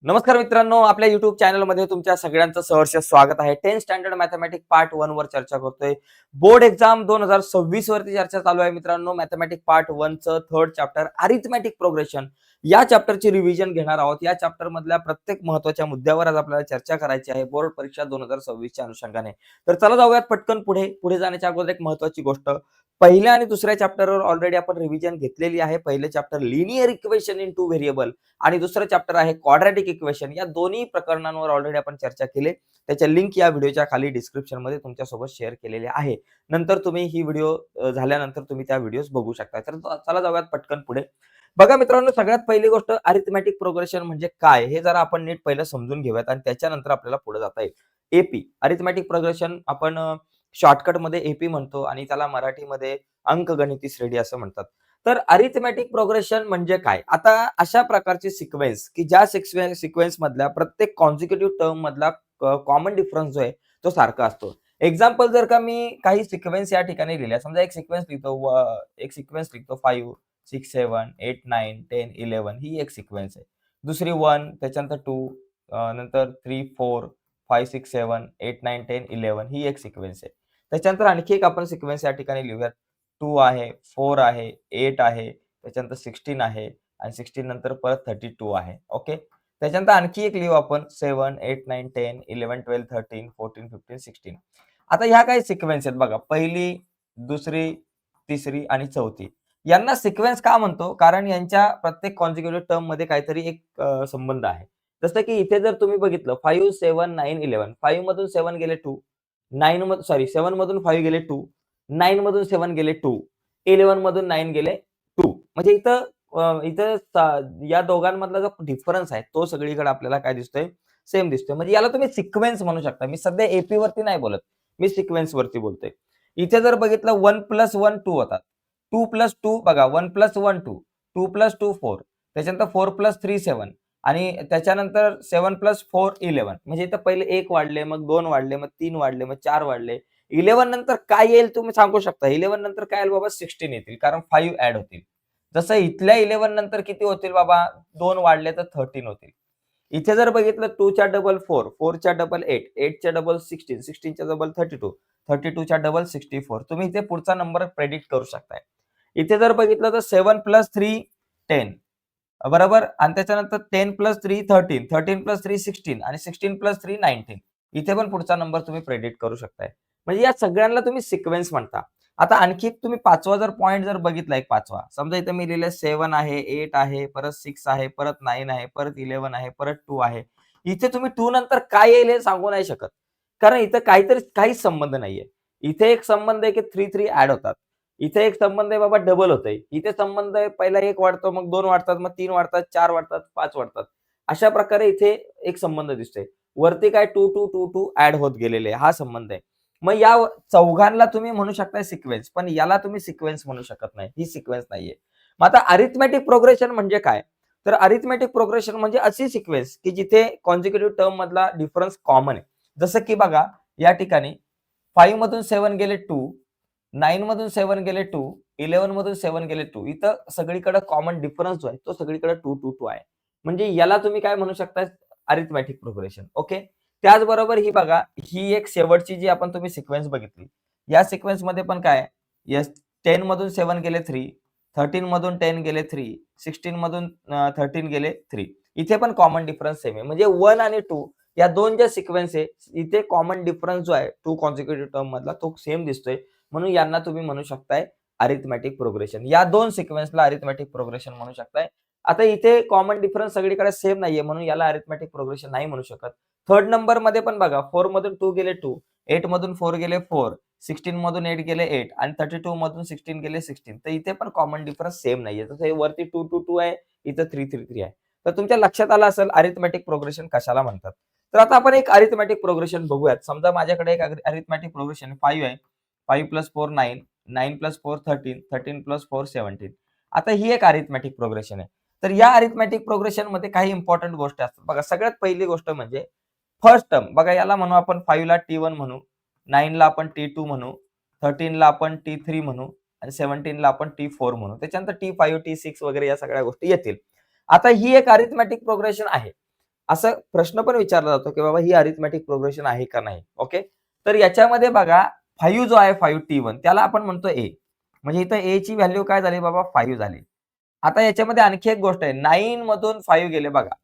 नमस्कार मित्रांनो, आपल्या YouTube चॅनलमध्ये तुमच्या सगळ्यांचं सहर्ष स्वागत आहे. 10th स्टँडर्ड मॅथेमॅटिक्स पार्ट 1 वर चर्चा करतोय. बोर्ड एक्झाम 2026 वरती चर्चा चालू आहे मित्रांनो. मॅथेमॅटिक्स पार्ट 1 चं 3rd चॅप्टर अरिथमेटिक प्रोग्रेशन या चॅप्टरची रिव्हिजन घेणार आहोत. या चॅप्टर मधल्या प्रत्येक महत्त्वाच्या मुद्द्यावर आज आपल्याला चर्चा करायची आहे बोर्ड परीक्षा 2026 च्या अनुषंगाने. तर चला जाऊयात पटकन पुढे. पुढे जाण्याच्या अगोदर एक महत्त्वाची गोष्ट. पहिल्या आणि दुसऱ्या चॅप्टरवर ऑलरेडी आपण रिव्हिजन घेतलेली आहे. पहिले chapter linear equation in two variable आणि दुसरं चॅप्टर आहे क्वाड्रॅटिक इक्वेशन. या दोन्ही प्रकरणांवर ऑलरेडी आपण चर्चा केली. त्याच्या लिंक या व्हिडिओच्या खाली डिस्क्रिप्शनमध्ये तुमच्यासोबत शेअर केलेले आहे. नंतर तुम्ही ही व्हिडिओ झाल्यानंतर तुम्ही त्या व्हिडिओज बघू शकता. तर चला जाऊयात पटकन पुढे. बघा मित्रांनो, सगळ्यात पहिली गोष्ट अरिथमेटिक प्रोग्रेशन म्हणजे काय हे जरा आपण नीट पहिलं समजून घेऊयात आणि त्याच्यानंतर आपल्याला पुढे जाता येईल. एपी अरिथमेटिक प्रोग्रेशन आपण शॉर्टकटमध्ये एपी म्हणतो आणि त्याला मराठीमध्ये अंकगणिती श्रेणी असं म्हणतात. तर अरिथमेटिक प्रोग्रेशन म्हणजे काय? आता अशा प्रकारची सिक्वेन्स की ज्या सिक्वेन्स मधल्या प्रत्येक कॉन्सिक्युटिव्ह टर्म मधला कॉमन डिफरन्स जो आहे तो सारखा असतो. एक्झाम्पल जर का मी काही सिक्वेन्स या ठिकाणी लिहिल्या, समजा एक सिक्वेन्स लिहितो 5, 6, 7, 8, 9, 10, 11 ही एक सिक्वेन्स आहे. दुसरी 1 त्याच्यानंतर 2 नंतर 3, 4, 5, 6, 7, 8, 9, 10, 11 ही एक सिक्वेन्स आहे. त्याच्यानंतर आणखी एक आपण सिक्वेन्स या ठिकाणी लिहूयात. 2 आहे, 4 आहे, 8 आहे, त्याच्यानंतर 16 आहे आणि 16 नंतर परत 32 आहे. ओके. त्याच्यानंतर आणखी एक लिहू आपण 7, 8, 9, 10, 11, 12, 13, 14, 15, 16. आता ह्या काही सिक्वेन्स आहेत बघा. पहिली, दुसरी, तिसरी आणि चौथी. यांना सिक्वेन्स का म्हणतो? कारण यांच्या प्रत्येक कॉन्सिक्युटिव्ह टर्ममध्ये काहीतरी एक संबंध आहे. जसं की इथे जर तुम्ही बघितलं 5, 7, 9, 11. 5 मधून 7 गेले 2. 7 मधून 5 गेले 2. 9 मधून 7 गेले 2. 11 मधून 9 गेले 2. म्हणजे या दोघांमधला जो डिफरन्स आहे तो सगळीकडे आपल्याला काय दिसतोय? सेम दिसतोय. म्हणजे याला तुम्ही सिक्वेन्स म्हणू शकता. मी सध्या एपी वरती नाही बोलत. मी सिक्वेन्स वरती बोलतोय. इथे जर बघितलं 1 + 1 2 होतात. 2 + 2 बघा 1 + 1 2. 2 + 2 4. त्याच्यानंतर 4 + 3 7 आणि त्याच्यानंतर 7 + 4 11. म्हणजे इथं पहिले 1 वाढले, मग 2 वाढले, मग 3 वाढले, मग 4 वाढले. 11 नंतर काय येईल तुम्ही सांगू शकता. 11 नंतर काय येईल बाबा 16 येतील कारण 5 ॲड होतील. जसं इथल्या 11 नंतर किती होतील बाबा 2 वाढले तर 13 होतील. इथे जर बघितलं 2 च्या डबल 4, 4 च्या डबल 8, 8 च्या डबल 16, 16 च्या डबल 32, 32 च्या डबल 64. तुम्ही इथे पुढचा नंबर प्रेडिक्ट करू शकताय. इथे जर बघितलं तर 7 + 3 10 बरोबर आणि त्याच्यानंतर 10 + 3 13, 13 + 3 16 आणि 16 + 3 19. इथे पण पुढचा नंबर तुम्ही प्रेडिक्ट करू शकताय. म्हणजे या सगळ्यांना तुम्ही सिक्वेन्स म्हणता. आता आणखी एक तुम्ही पाचवा जर पॉइंट जर बघितला एक पाचवा. समजा इथे मी लिहिलंय 7 आहे, 8 आहे, परत 6 आहे, परत 9 आहे, परत 11 आहे, परत 2 आहे. इथे तुम्ही 2 नंतर काय येईल हे सांगू नाही शकत. कारण इथं काहीतरी काहीच संबंध नाहीये. इथे एक संबंध आहे की 3 ॲड होतात. इथे एक संबंध आहे बाबा डबल होतंय. इथे संबंध आहे पहिला 1 वाढतो, मग 2 वाढतात, मग 3 वाढतात, 4 वाढतात, 5 वाढतात. अशा प्रकारे इथे एक संबंध दिसतोय. वरती काय 2, 2, 2, 2 ॲड होत गेलेले हा संबंध आहे. मग या चौघांना तुम्ही म्हणू शकता सिक्वेन्स, पण याला तुम्ही सिक्वेन्स म्हणू शकत नाही. ही सिक्वेन्स नाहीये. मग आता अरिथमेटिक प्रोग्रेशन म्हणजे काय? तर अरिथमेटिक प्रोग्रेशन म्हणजे अशी सिक्वेन्स की जिथे कॉन्सिक्युटिव्ह टर्म मधला डिफरन्स कॉमन आहे. जसं की बघा या ठिकाणी 5 मधून 7 गेले 2, 9 मधून 7 गेले 2, 11 मधून 7 गेले 2. इथं सगळीकडे कॉमन डिफरन्स जो आहे तो सगळीकडे 2, 2, 2 आहे. म्हणजे याला तुम्ही काय म्हणू शकता? Arithmetic progression. ओके. त्याचबरोबर ही बघा, ही एक शेवटची जी आपण तुम्ही सिक्वेन्स बघितली. या सिक्वेन्समध्ये पण काय येस 10 मधून 7 गेले 3, 13 मधून 10 गेले 3, 16 मधून 13 गेले 3. इथे पण कॉमन डिफरन्स सेम आहे. म्हणजे 1 आणि 2 या दोन ज्या सिक्वेन्स आहे, इथे कॉमन डिफरन्स जो आहे 2 कॉन्सिक्युटिव्ह टर्म मधला तो सेम दिसतोय. म्हणून यांना तुम्ही म्हणू शकताय अरिथमेटिक प्रोग्रेशन. या दोन सिक्वेन्सला अरिथमेटिक प्रोग्रेशन म्हणू शकताय. आता इथे कॉमन डिफरन्स सगळीकडे सेम नाहीये म्हणून याला अरिथमेटिक प्रोग्रेशन नाही म्हणू शकत. थर्ड नंबर मध्ये पण बघा 4 मधून 2 गेले 2, 8 मधून 4 गेले 4, 16 मधून 8 गेले 8 आणि 32 मधून 16 गेले 16. तर इथे पण कॉमन डिफरन्स सेम नाहीये. तसं हे वरती 2, 2, 2 आहे, इथं 3, 3, 3 आहे. तर तुमच्या लक्षात आलं असेल अरिथमेटिक प्रोग्रेशन कशाला म्हणतात. तर आता आपण एक अरिथमेटिक प्रोग्रेशन बघूयात. समजा माझ्याकडे एक अरिथमेटिक प्रोग्रेशन 5 आहे. 5 + 4 9, 9 + 4 13, 13 + 4 17. आता ही एक अरिथमेटिक प्रोग्रेशन आहे. तर या अरिथमेटिक प्रोग्रेशन मध्ये काही इम्पॉर्टंट गोष्टी असतात. बघा सगळ्यात पहिली गोष्ट म्हणजे फर्स्ट टर्म बघा याला म्हणू आपण 5 ला T1 म्हणू, 9 ला आपण T2 म्हणू, 13 ला आपण T3 म्हणू आणि 17 ला आपण T4 म्हणू. त्याच्यानंतर T5, T6 वगैरे या सगळ्या गोष्टी येतील. आता ही एक अरिथमेटिक प्रोग्रेशन आहे. असा प्रश्न पण विचारला जातो की बाबा ही अरिथमेटिक प्रोग्रेशन आहे का नाही. ओके, तर याच्यामध्ये बघा 5 जो आहे 5 T1 त्याला आपण म्हणतो A. म्हणजे इथं A ची व्हॅल्यू काय झाली बाबा 5 झाली. आता याच्यामध्ये आणखी एक गोष्ट आहे 9 मधून 5 गेले बघा.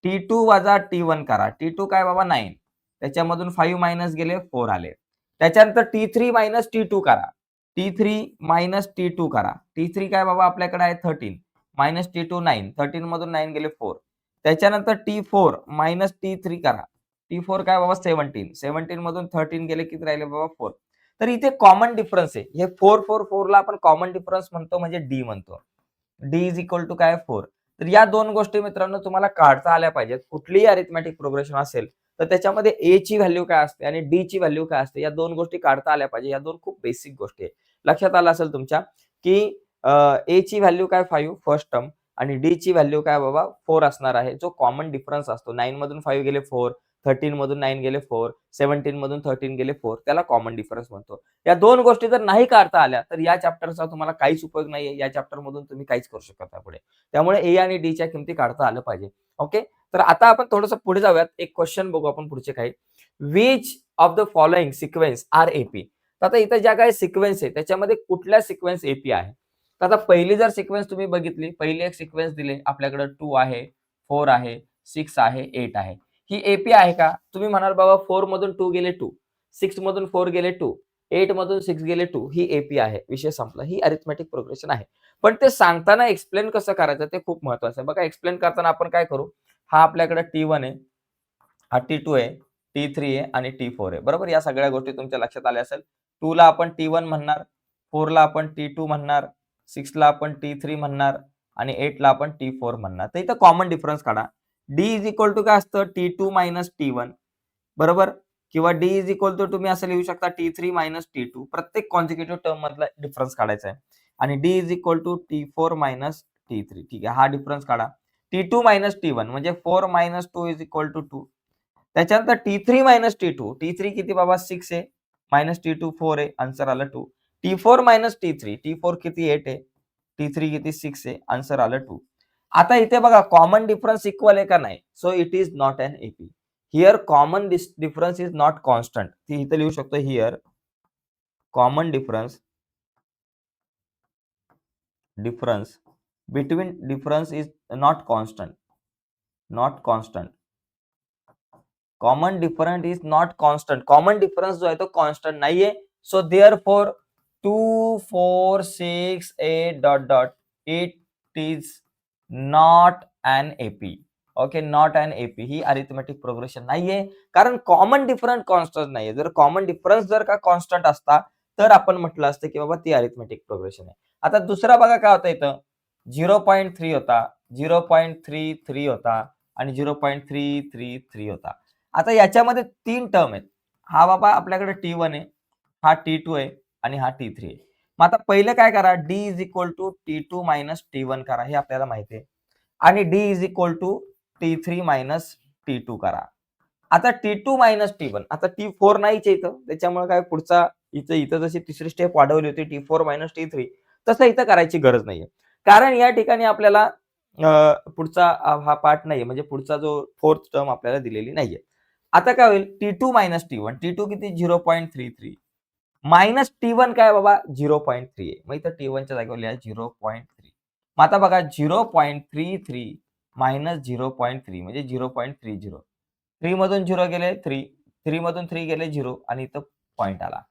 T2 वजा T1 करा. T2 काय बाबा 9. त्याच्यामधून 5 मायनस गेले 4 आले. त्याच्यानंतर T3 मायनस T2 करा. T3 मायनस T2 करा. T3 काय बाबा आपल्याकडे आहे 13 मायनस T2 9. 13 मधून 9 गेले 4. त्याच्यानंतर T4 मायनस T3 करा. T4 काय बाबा 17. 17 मधून 13 गेले किती राहिले बाबा 4. तर इथे कॉमन डिफरन्स आहे. हे 4, 4, 4 ला आपण कॉमन डिफरन्स म्हणतो म्हणजे D म्हणतो. D इज इक्वल टू काय 4. तर या दोन गोष्टी मित्रांनो तुम्हाला काढता आल्या पाहिजेत. कुठलीही अरिथमेटिक प्रोग्रेशन असेल तर त्याच्यामध्ये A ची व्हॅल्यू काय असते आणि D ची व्हॅल्यू काय असते या दोन गोष्टी काढता आल्या पाहिजे. या दोन खूप बेसिक गोष्टी आहेत. लक्षात आलं असेल तुमच्या की A ची व्हॅल्यू काय 5 फर्स्ट टर्म आणि D ची व्हॅल्यू काय बाबा 4 असणार आहे. जो कॉमन डिफरन्स असतो 9 मधून 5 गेले 4, 13 मधून 9 गेले 4, 17 मधून 13 गेले 4 त्याला कॉमन डिफरन्स म्हणतो. या दोन गोष्टी जर नाही काढता आल्या तर या चॅप्टरचा तुम्हाला काहीच उपयोग नाहीये. या चॅप्टर मधून तुम्ही काहीच करू शकत नाही पुढे. त्यामुळे A आणि D च्या किमती काढता आलं पाहिजे. ओके, तर आता आपण थोडंसं पुढे जाऊयात. एक क्वेश्चन बघू आपण पुढचे काही. Which of the following sequence are AP. तर आता इथं ज्या काही सिक्वेन्स आहे त्याच्यामध्ये कुठल्या सिक्वेन्स एपी आहे. तर आता पहिली जर सिक्वेन्स तुम्ही बघितली, पहिली एक सिक्वेन्स दिली आपल्याकडे 2 आहे, 4 आहे, 6 आहे, 8 आहे. ही एपी आहे का? तुम्ही म्हणाल बाबा 4 मधून 2 गेले 2, 6 मधून 4 गेले 2, 8 मधून 6 गेले 2. ही एपी आहे. विषय संपला. ही अरिथमेटिक प्रोग्रेशन आहे. पण ते सांगताना एक्सप्लेन कसं करायचं ते खूप महत्वाचं आहे. बघा एक्सप्लेन करताना आपण काय करू, हा आपल्याकडे T1 आहे, हा T2 आहे, T3 आहे आणि T4 आहे. बरोबर, या सगळ्या गोष्टी तुमच्या लक्षात आल्या असेल. 2 ला आपण T1 म्हणणार, 4 ला आपण T2 म्हणणार, 6 ला आपण T3 म्हणणार आणि 8 ला आपण T4 म्हणणार. तर इथं कॉमन डिफरन्स काढा. D इज इक्वल टू काय असतं T2 मायनस T1 बरोबर, किंवा D इज इक्वल टू तुम्ही असं लिहू शकता T3 मायनस T2. प्रत्येक कॉन्सिक्युटिव्ह टर्म मधला डिफरन्स काढायचा आहे. आणि D is equal to T4 minus T3. ठीक आहे, हा डिफरन्स काढा. T2 मायनस T1 म्हणजे 4 मायनस 2 इज इक्वल टू 2. त्याच्यानंतर T3 मायनस T2. T3 किती बाबा 6 आहे, मायनस T2 4 आहे, आन्सर आलं 2. T4 minus T3. T4 किती 8 आहे, T3 किती 6 आहे, आन्सर आलं 2. आता इथे बघा कॉमन डिफरन्स इक्वल आहे का नाही. So it is not an AP. Here common difference is not constant. ती इथे लिहू शकतो here common difference between difference is not constant. Common different is not constant. Common difference जो आहे तो कॉन्स्टंट नाहीये. So therefore 2, 4, 6, 8 dot dot it is not an AP. Okay, not an AP. ही arithmetic progression नाहीये कारण common different constant नाहीये. जर common difference जर का कॉन्स्टंट असता तर आपण म्हटलं असतं की बाबा ती अरिथमेटिक प्रोग्रेशन आहे. आता दुसरा बघा काय होतं इथं 0.3 होता, 0.33 होता आणि 0.333 होता. आता याच्यामध्ये 3 टर्म आहेत. हा बाबा आपल्याकडे T1 आहे, हा T2 आहे आणि हा T3 आहे. मग आता पहिलं काय करा, D is equal to T2 minus T1 करा, हे आपल्याला माहिती आहे. आणि D is equal to T3 minus T2 करा. आता T2 मायनस T1, आता T4 नाहीच आहे इथं, त्याच्यामुळे काय पुढचा इथं जशी तिसरी स्टेप वाढवली होती T4 मायनस T3 तसं इथं करायची गरज नाहीये. कारण या ठिकाणी आपल्याला पुढचा हा पार्ट नाहीये, म्हणजे पुढचा जो 4th टर्म आपल्याला दिलेली नाहीये. आता काय होईल T2 मायनस T1. T2 किती 0.33 मायनस T1 काय बाबा 0.3 आहे. मग इथं T1 च्या जागेवर लिहा 0.3. मग आता बघा 0.33 मायनस 0.3 म्हणजे 0.30. 3 मधून 0 गेले 3, 3 मधून 3 गेले 0 आणि इथं पॉइंट आला.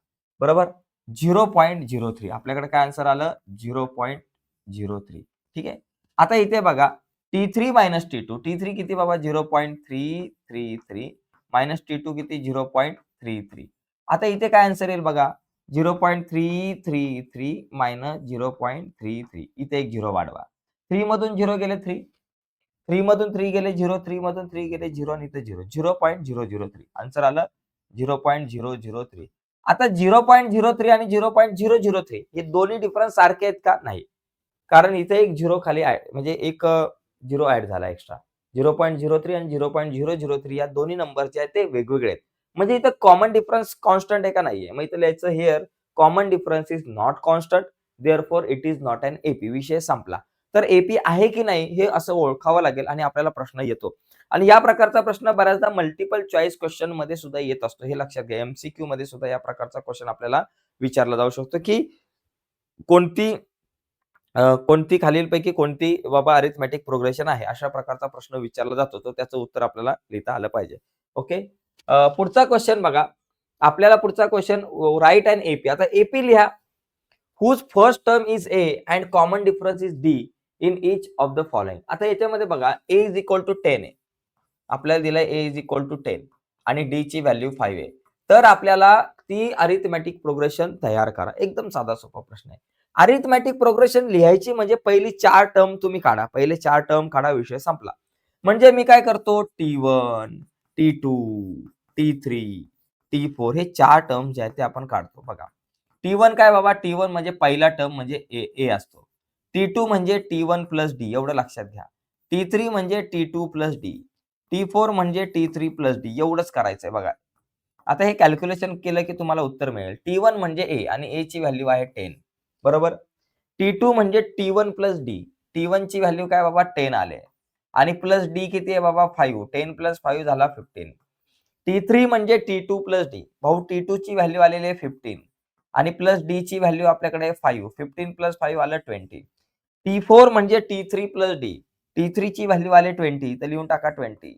बरोबर, 0.03. आपल्याकडे काय आन्सर आलं 0.03. ठीक आहे. आता इथे बघा T3 मायनस T2. T3 किती बाबा 0.333 मायनस T2 किती 0.33. आता इथे काय आन्सर येईल बघा 0.333 मायनस 0.33. इथे एक 0 वाढवा. 3 मधून 0 गेले 3, 3 मधून 3 गेले 0, 3 मधून 3 गेले 0 आणि इथे 0. 0.003. आन्सर आलं 0.003. आता 0.03 आणि 0.003 हे दोन्ही डिफरन्स सारखे आहेत का? नाही. कारण इथे एक 0 खाली म्हणजे एक 0 ॲड झाला एक्स्ट्रा. 0.03 आणि 0.003 या दोन्ही नंबर जे आहेत ते वेगवेगळे आहेत. म्हणजे इथं कॉमन डिफरन्स कॉन्स्टंट आहे का नाहीये? मग इथं लिहायचं here common difference is not constant therefore it is not an AP. विषय संपला. तर एपी आहे की नाही हे असं ओळखावं लागेल आणि आपल्याला प्रश्न येतो. आणि या प्रकारचा प्रश्न बऱ्याचदा मल्टिपल चॉईस क्वेश्चन मध्ये सुद्धा येत असतो, हे लक्षात घ्या. एमसीक्यू मध्ये सुद्धा या प्रकारचा क्वेश्चन आपल्याला विचारला जाऊ शकतो, की कोणती कोणती खालीलपैकी कोणती बाबा अरिथमेटिक प्रोग्रेशन आहे, अशा प्रकारचा प्रश्न विचारला जातो. तर त्याचं उत्तर आपल्याला लिहिता आलं पाहिजे. ओके. पुढचा क्वेश्चन बघा. आपल्याला पुढचा क्वेश्चन राईट अँड एपी. आता एपी लिहा. whose first term is A and common difference is D in each of the following. आता याच्यामध्ये बघा A is equal to 10 आहे. आपल्याला दिलाय A is equal to 10 आणि D ची व्हॅल्यू 5 आहे. तर आपल्याला ती अरिथमेटिक प्रोग्रेशन तयार करा. एकदम साधा सोपा प्रश्न आहे. अरिथमेटिक प्रोग्रेशन लिहायची म्हणजे पहिली 4 टर्म तुम्ही काढा. पहिले 4 टर्म काढा, विषय संपला. म्हणजे मी काय करतो T1, T2, T3, T4 हे 4 टर्म जे आहेत ते आपण काढतो बघा. T1 काय बाबा? T1 म्हणजे पहिला टर्म म्हणजे ए असतो. T2 म्हणजे T1 प्लस डी एवढं लक्षात घ्या. T3 म्हणजे T2 प्लस डी. T4 म्हणजे T3 प्लस डी एवढंच करायचंय बघा. आता हे कॅल्क्युलेशन केलं की तुम्हाला उत्तर मिळेल. T1 म्हणजे ए आणि ए ची व्हॅल्यू आहे 10. बरोबर? T2 म्हणजे T1 प्लस डी. T1 ची व्हॅल्यू काय बाबा? 10 आले आणि प्लस डी किती आहे बाबा? 5. 10 प्लस 5 झाला 15. T3 म्हणजे T2 प्लस डी. भाऊ T2 ची व्हॅल्यू आलेली आहे 15 आणि प्लस डी ची व्हॅल्यू आपल्याकडे 5. 15 प्लस 5 आलं 20. T4 म्हणजे T3 प्लस डी. T3 ची व्हॅल्यू आले 20 तर लिहून टाका 20.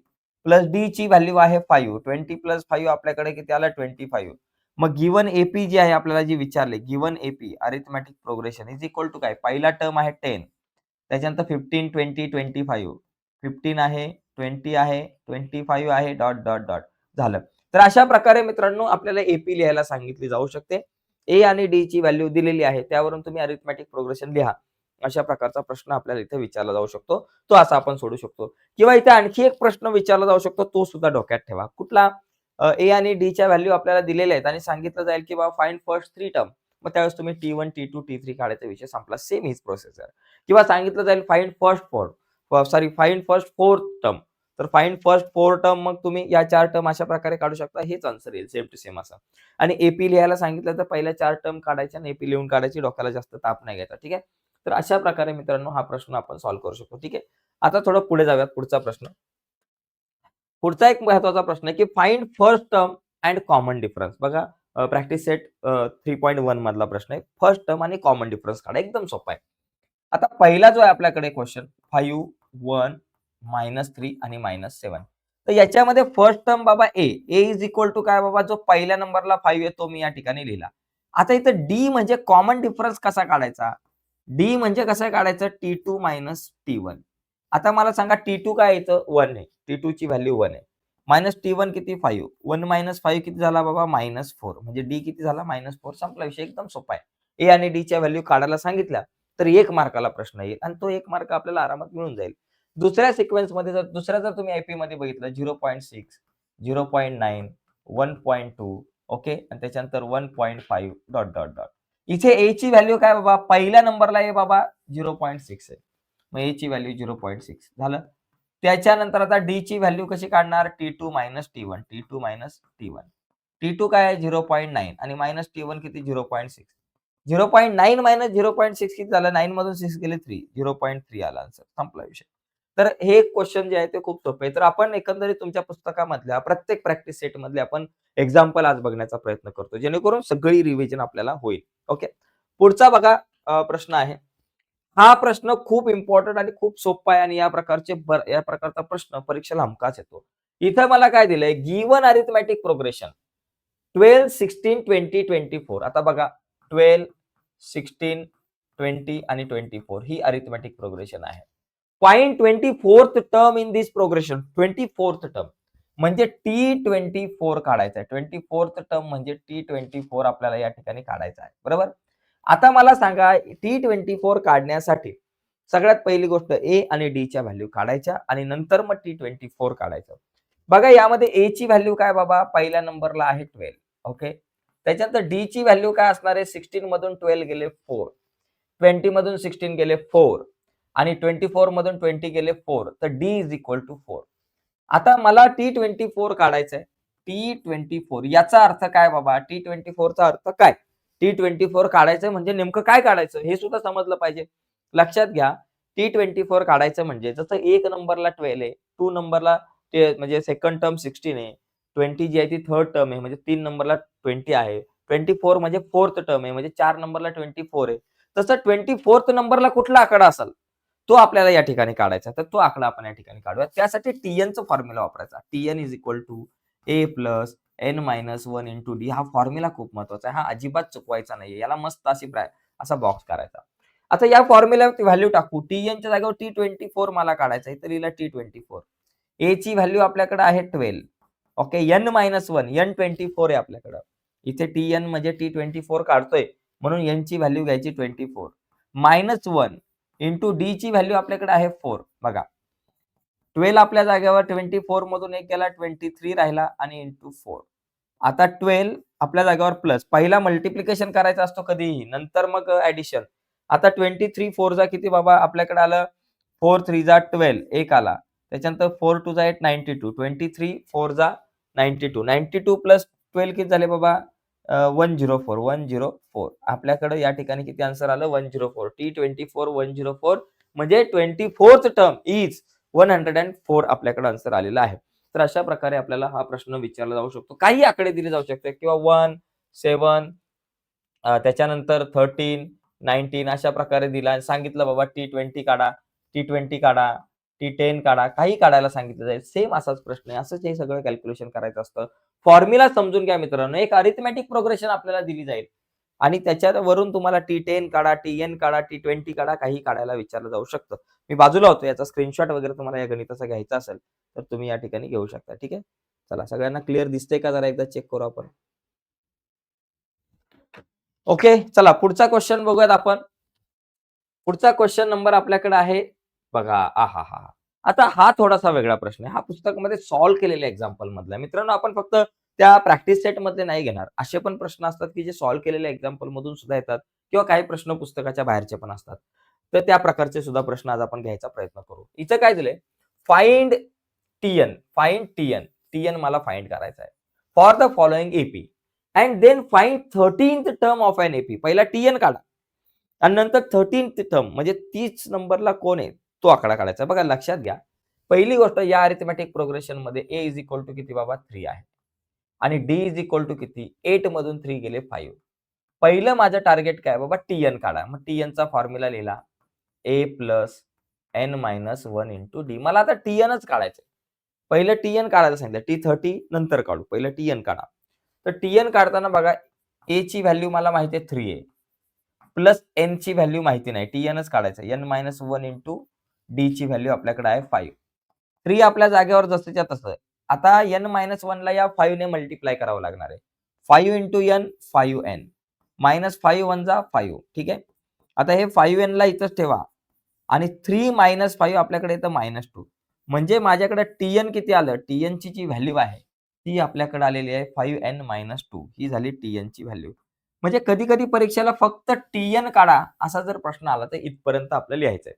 प्लस डी ची व्हॅल्यू आहे 5. 20 प्लस 5 आपल्याकडे किती आलं? 25. मग गिवन एपी जी आहे आपल्याला जी विचारले, given AP arithmetic progression is equal to काय? पहिला टर्म आहे 10. त्याच्यानंतर 15, 20, 25. 15 आहे, 20 आहे, 25 आहे, डॉट डॉट डॉट झालं. तर अशा प्रकारे मित्रांनो आपल्याला एपी लिहायला सांगितली जाऊ शकते. ए आणि डी ची व्हॅल्यू दिलेली आहे. त्यावरून तुम्ही अरिथमेटिक प्रोग्रेशन लिहा. अशा प्रकारचा प्रश्न आपल्याला इथे विचारला जाऊ शकतो. तो असा आपण सोडू शकतो. किंवा इथे आणखी एक प्रश्न विचारला जाऊ शकतो. तो सुद्धा डोक्यात ठेवा. कुठला? ए आणि डी च्या व्हॅल्यू आपल्याला दिलेल्या आहेत आणि सांगितलं जाईल की बाबा फाइंड फर्स्ट 3 टर्म. मग त्यावेळेस तुम्ही T1, T2, T3 काढायचा विषय संपला. सेम हीच प्रोसेस आहे. किंवा सांगितलं जाईल फाइंड फर्स्ट 4 टर्म. तर फाइंड फर्स्ट 4 टर्म मग तुम्ही या 4 टर्म अशा प्रकारे काढू शकता. हेच आन्सर येईल सेम टू सेम असं. आणि एपी लिहायला सांगितलं तर पहिल्या 4 टर्म काढायच्या आणि एपी लिहून काढायची. डोक्याला जास्त ताप नाही घ्यायचा. ठीक आहे. तर अशा प्रकारे मित्रांनो हा प्रश्न आपण सॉल्व्ह करू शकतो. ठीक आहे. आता थोडं पुढे जाऊयात. पुढचा प्रश्न. पुढचा एक महत्त्वाचा प्रश्न आहे की find first term and common difference. बघा प्रॅक्टिस सेट 3.1 मधला प्रश्न आहे. फर्स्ट टर्म आणि कॉमन डिफरन्स काढा. एकदम सोपा आहे. आता पहिला जो आहे आपल्याकडे क्वेश्चन 5, 1, -3 आणि -7. तर याच्यामध्ये फर्स्ट टर्म बाबा ए इज इक्वल टू काय बाबा? जो पहिल्या नंबरला 5 आहे तो मी या ठिकाणी लिहिला. आता इथं डी म्हणजे कॉमन डिफरन्स कसा काढायचा? डी म्हणजे कसं काढायचं? T2 T1. आता मला सांगा T2 काय येतं? 1 आहे. T2 ची व्हॅल्यू 1 आहे. मायनस T1 किती? 5. 1 - 5 किती झाला बाबा? -4. म्हणजे डी किती झाला? -4. संपला विषय. एकदम सोपा आहे. ए आणि डी च्या व्हॅल्यू काढायला सांगितल्या तर 1 मार्काला प्रश्न येईल आणि तो 1 मार्क आपल्याला आरामात मिळून जाईल. दुसऱ्या सिक्वेन्समध्ये जर तुम्ही आयपी मध्ये बघितलं 0.6, 0.9, 1.2 ओके आणि त्याच्यानंतर 1.5 डॉट डॉट डॉट. इथे ए ची व्हॅल्यू काय बाबा? पहिल्या नंबरला आहे बाबा 0.6 आहे. मग ए ची व्हॅल्यू 0.6 झालं. त्याच्यानंतर आता डी ची व्हॅल्यू कशी काढणार? T2 T1. T2 T1. T2 काय आहे? 0.9 आणि T1 किती? 0.6. 0.9 - 0.6 किती झालं? 9 मधून 6 गेले 3. 0.3 आला आन्सर. संपला विषय. तर हे क्वेश्चन जे आहे ते खूप सोपे आहे. तर आपण एकंदरीत तुमच्या पुस्तकामधल्या प्रत्येक प्रॅक्टिस सेट मधले आपण एक्झाम्पल आज बघण्याचा प्रयत्न करतो. जेणेकरून सगळी रिव्हिजन आपल्याला होईल. ओके. पुढचा बघा प्रश्न आहे. हा प्रश्न खूप इम्पॉर्टंट आणि खूप सोपा आहे आणि या प्रकारचा प्रश्न परीक्षेला हमखास येतो. इथं मला काय दिलंय? Given arithmetic progression 12, 16, 20, 24. आता बघा 12, 16, 20 आणि 24 ही अरिथमेटिक प्रोग्रेशन आहे. Find 24th term in this progression. 24th term म्हणजे T24 काढायचा आहे. 24th टर्म म्हणजे T24 आपल्याला या ठिकाणी काढायचा आहे. बरोबर? आता मला सांगा T24 काढण्यासाठी सगळ्यात पहिली गोष्ट ए आणि डी च्या व्हॅल्यू काढायच्या आणि नंतर मग T24 काढायचं. बघा यामध्ये ए ची व्हॅल्यू काय बाबा? पहिल्या नंबरला आहे 12. ओके. त्याच्यानंतर डी ची व्हॅल्यू काय असणार आहे? 16 मधून 12 गेले 4. 20 मधून 16 गेले 4 आणि 24 मधून 20 गेले 4. तर डी इज इक्वल टू 4. आता मला T24 काढायचंय. T24 याचा अर्थ काय बाबा? T24 चा अर्थ काय? T24 काढायचं म्हणजे नेमकं काय काढायचं हे सुद्धा समजलं पाहिजे. लक्षात घ्या T24 काढायचं म्हणजे जसं 1 नंबरला 12 आहे, 2 नंबरला ते म्हणजे सेकंड टर्म 16 आहे, 20 जी आहे ती थर्ड टर्म आहे म्हणजे 3 नंबरला 20 आहे. 24 म्हणजे फोर्थ टर्म आहे म्हणजे 4 नंबरला 24 आहे. तसं 24th नंबरला कुठला आकडा असेल, तो आपल्याला या ठिकाणी काढायचा. तर तो आकडा आपण या ठिकाणी काढूया. त्यासाठी TNचा फॉर्म्युला वापरायचा. TN A plus n-1 into D हा फॉर्म्युला खूप महत्वाचा आहे. हा अजिबात चुकवायचा नाहीये. याला मस्त असा बॉक्स करायचा. आता या फॉर्म्युल्यावरती व्हॅल्यू टाकू. TNच्या जागेवर T24 मला काढायचा आहे. तर लिहिला T24. A ची व्हॅल्यू आपल्याकडे आहे 12. ओके. n-1 n24 आहे आपल्याकडं. इथे TN म्हणजे T24 काढतोय म्हणून n ची व्हॅल्यू घ्यायची 24 -1 इंटू डी ची व्हॅल्यू आपल्याकडे आहे 4. बघा 12 आपल्या जागेवर 24 मधून एक गेला 23 राहिला आणि इंटू 4. आता 12 आपल्या जागेवर प्लस पहिला मल्टिप्लिकेशन करायचा असतो कधीही नंतर मग ऍडिशन. आता 23 4 जा किती बाबा आपल्याकडे आलं 4 3 जा 12 एक आला. त्याच्यानंतर 4 2 जा 8 92 23 4 जा 92 92 प्लस 12 किती झाले बाबा 104 104 आपल्याकडे या ठिकाणी किती आन्सर आलं 104 T24 104 म्हणजे 24th टर्म इज 104 आपल्याकडे आन्सर आलेला आहे. तर अशा प्रकारे आपल्याला हा प्रश्न विचारला जाऊ शकतो. काही आकडे दिले जाऊ शकते किंवा 1, 7 त्याच्यानंतर 13, 19 अशा प्रकारे दिला आणि सांगितलं बाबा T20 काढा, T20 काढा, T10 काढा, काही काढायला सांगितलं जाईल. सेम असाच प्रश्न आहे. असंच हे सगळं कॅल्क्युलेशन करायचं असतं. फॉर्म्युला समजून घ्या मित्रांनो. एक अरिथमेटिक प्रोग्रेशन आपल्याला दिली जाईल आणि त्याच्यावरून तुम्हाला T10 काढा, TN काढा, T20 काढा, काही काढायला विचारलं जाऊ शकतं. मी बाजूला होतो. याचा स्क्रीनशॉट वगैरे तुम्हाला या गणिताचा घ्यायचा असेल, तर तुम्ही या ठिकाणी घेऊ शकता. ठीक आहे. चला सगळ्यांना क्लिअर दिसतंय का जरा एकदा चेक करू आपण. ओके. चला पुढचा क्वेश्चन बघूयात आपण. पुढचा क्वेश्चन नंबर आपल्याकडे आहे बघा. आहाहा! आता हा थोडासा वेगळा प्रश्न आहे. हा पुस्तकामध्ये सॉल्व्ह केलेल्या एक्झाम्पल मधला आहे. मित्रांनो आपण फक्त त्या प्रॅक्टिस सेट मधले नाही घेणार. असे पण प्रश्न असतात की जे सॉल्व्ह केलेल्या एक्झाम्पल मधून सुद्धा येतात किंवा काही प्रश्न पुस्तकाच्या बाहेरचे पण असतात. तर त्या प्रकारचे सुद्धा प्रश्न आज आपण घ्यायचा प्रयत्न करू. इथं काय दिलंय? Find TN. TN मला फाइंड करायचा आहे. For the following AP and then find 13th term of an AP. पहिला TN काढा आणि नंतर 13th टर्म म्हणजे 30 नंबरला कोण आहे तो आकडा काढायचा. बघा लक्षात घ्या. पहिली गोष्ट या अरिथमेटिक प्रोग्रेशन मध्ये A इज इक्वल टू किती बाबा 3 आहे आणि D इज इक्वल टू किती 8 मधून 3 गेले 5. पहिलं माझं टार्गेट काय बाबा TN काढा. मग TNचा फॉर्म्युला लिहिला A plus n-1 into D. मला आता TNच काढायचं. पहिलं TN काढायला सांगितलं. T30 नंतर काढू. पहिलं TN काढा. तर TN काढताना बघा A ची व्हॅल्यू मला माहिती आहे 3 आहे. प्लस n ची व्हॅल्यू माहिती नाही. TNच काढायचं. n-1 इंटू D ची व्हॅल्यू आपल्याकडे आहे 5. 3 आपल्या जागेवर जसंच्या तसं आहे. आता n-1 ला या 5 ने मल्टिप्लाय करावं लागणार आहे. 5 इंटू n 5n. -5 1 जा 5. ठीक आहे. आता हे 5n ला इथंच ठेवा आणि 3 - 5 आपल्याकडे येतं -2. म्हणजे माझ्याकडे TN किती आलं? TNची जी व्हॅल्यू आहे, ती आपल्याकडे आलेली आहे 5n-2. ही झाली TNची व्हॅल्यू. म्हणजे कधी-कधी परीक्षेला फक्त TN काढा असा जर प्रश्न आला तर इथपर्यंत आपल्याला लिहायचंय.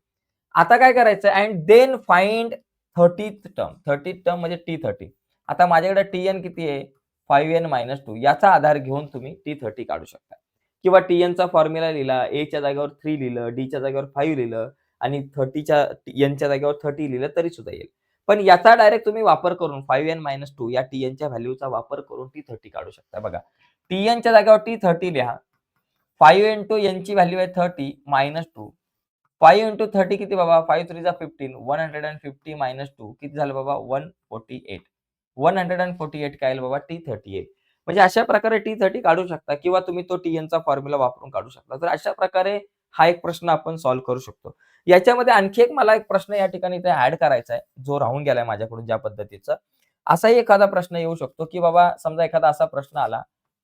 आता काय करायचं and then find 30th term. 30th term म्हणजे T30. आता माझ्याकडे TN किती आहे? 5n-2 याचा आधार घेऊन तुम्ही T30 काढू शकता. किंवा TNचा फॉर्म्युला लिहिला, A च्या जागेवर 3 लिहिलं, D च्या जागेवर 5 लिहिलं आणि 30च्या Nच्या जागेवर 30 लिहिलं तरी सुद्धा येईल. पण याचा डायरेक्ट तुम्ही वापर करून 5n-2 या TNच्या व्हॅल्यूचा वापर करून T30 काढू शकता. बघा TNच्या जागेवर T30 लिहा. 5 इंटू n ची व्हॅल्यू आहे 30 -2. 5 इंटू 30 किती बाबा? 5 3 जा 15. 150 -2 किती झालं बाबा? 148. 148 काय आलं बाबा? T30 आहे. म्हणजे अशा प्रकारे T30 काढू शकता किंवा तुम्ही तो TNचा फॉर्म्युला वापरून काढू शकता. तर अशा प्रकारे हा एक प्रश्न आपण सॉल्व्ह करू शकतो. याच्यामध्ये आणखी एक मला एक प्रश्न या ठिकाणी इथे ॲड करायचा आहे, जो राहून गेलाय माझ्याकडून ज्या पद्धतीचा. असाही एखादा प्रश्न येऊ शकतो, की बाबा समजा एखादा असा प्रश्न आला,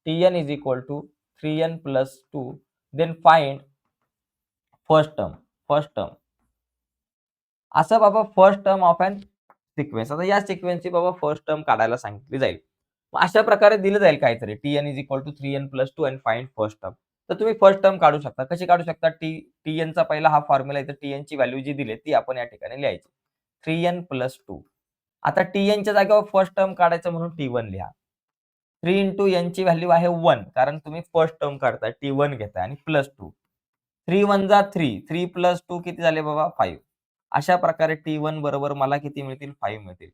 TN is equal to 3n plus 2 then find first term. असं बाबा first term of an sequence. आता या सिक्वेन्सची बाबा फर्स्ट टर्म काढायला सांगितली जाईल. मग अशा प्रकारे दिलं जाईल काहीतरी TN is equal to 3n plus 2 and find first term. तर तुम्ही फर्स्ट टर्म काढू शकता. कशी काढू शकता? TNचा पहिला हा फॉर्म्युला इथे TNची व्हॅल्यू जी दिली ती आपण या ठिकाणी लिहायची. 3n plus 2. आता TNच्या जागेवर फर्स्ट टर्म काढायचं म्हणून T1 लिहा. 3 इंटू n ची व्हॅल्यू आहे 1 कारण तुम्ही फर्स्ट टर्म काढताय T1 घेताय आणि प्लस 2. 3 1 जा 3. 3 प्लस 2 किती झाले बाबा? 5. अशा प्रकारे T1 बरोबर मला किती मिळतील 5 मिळतील.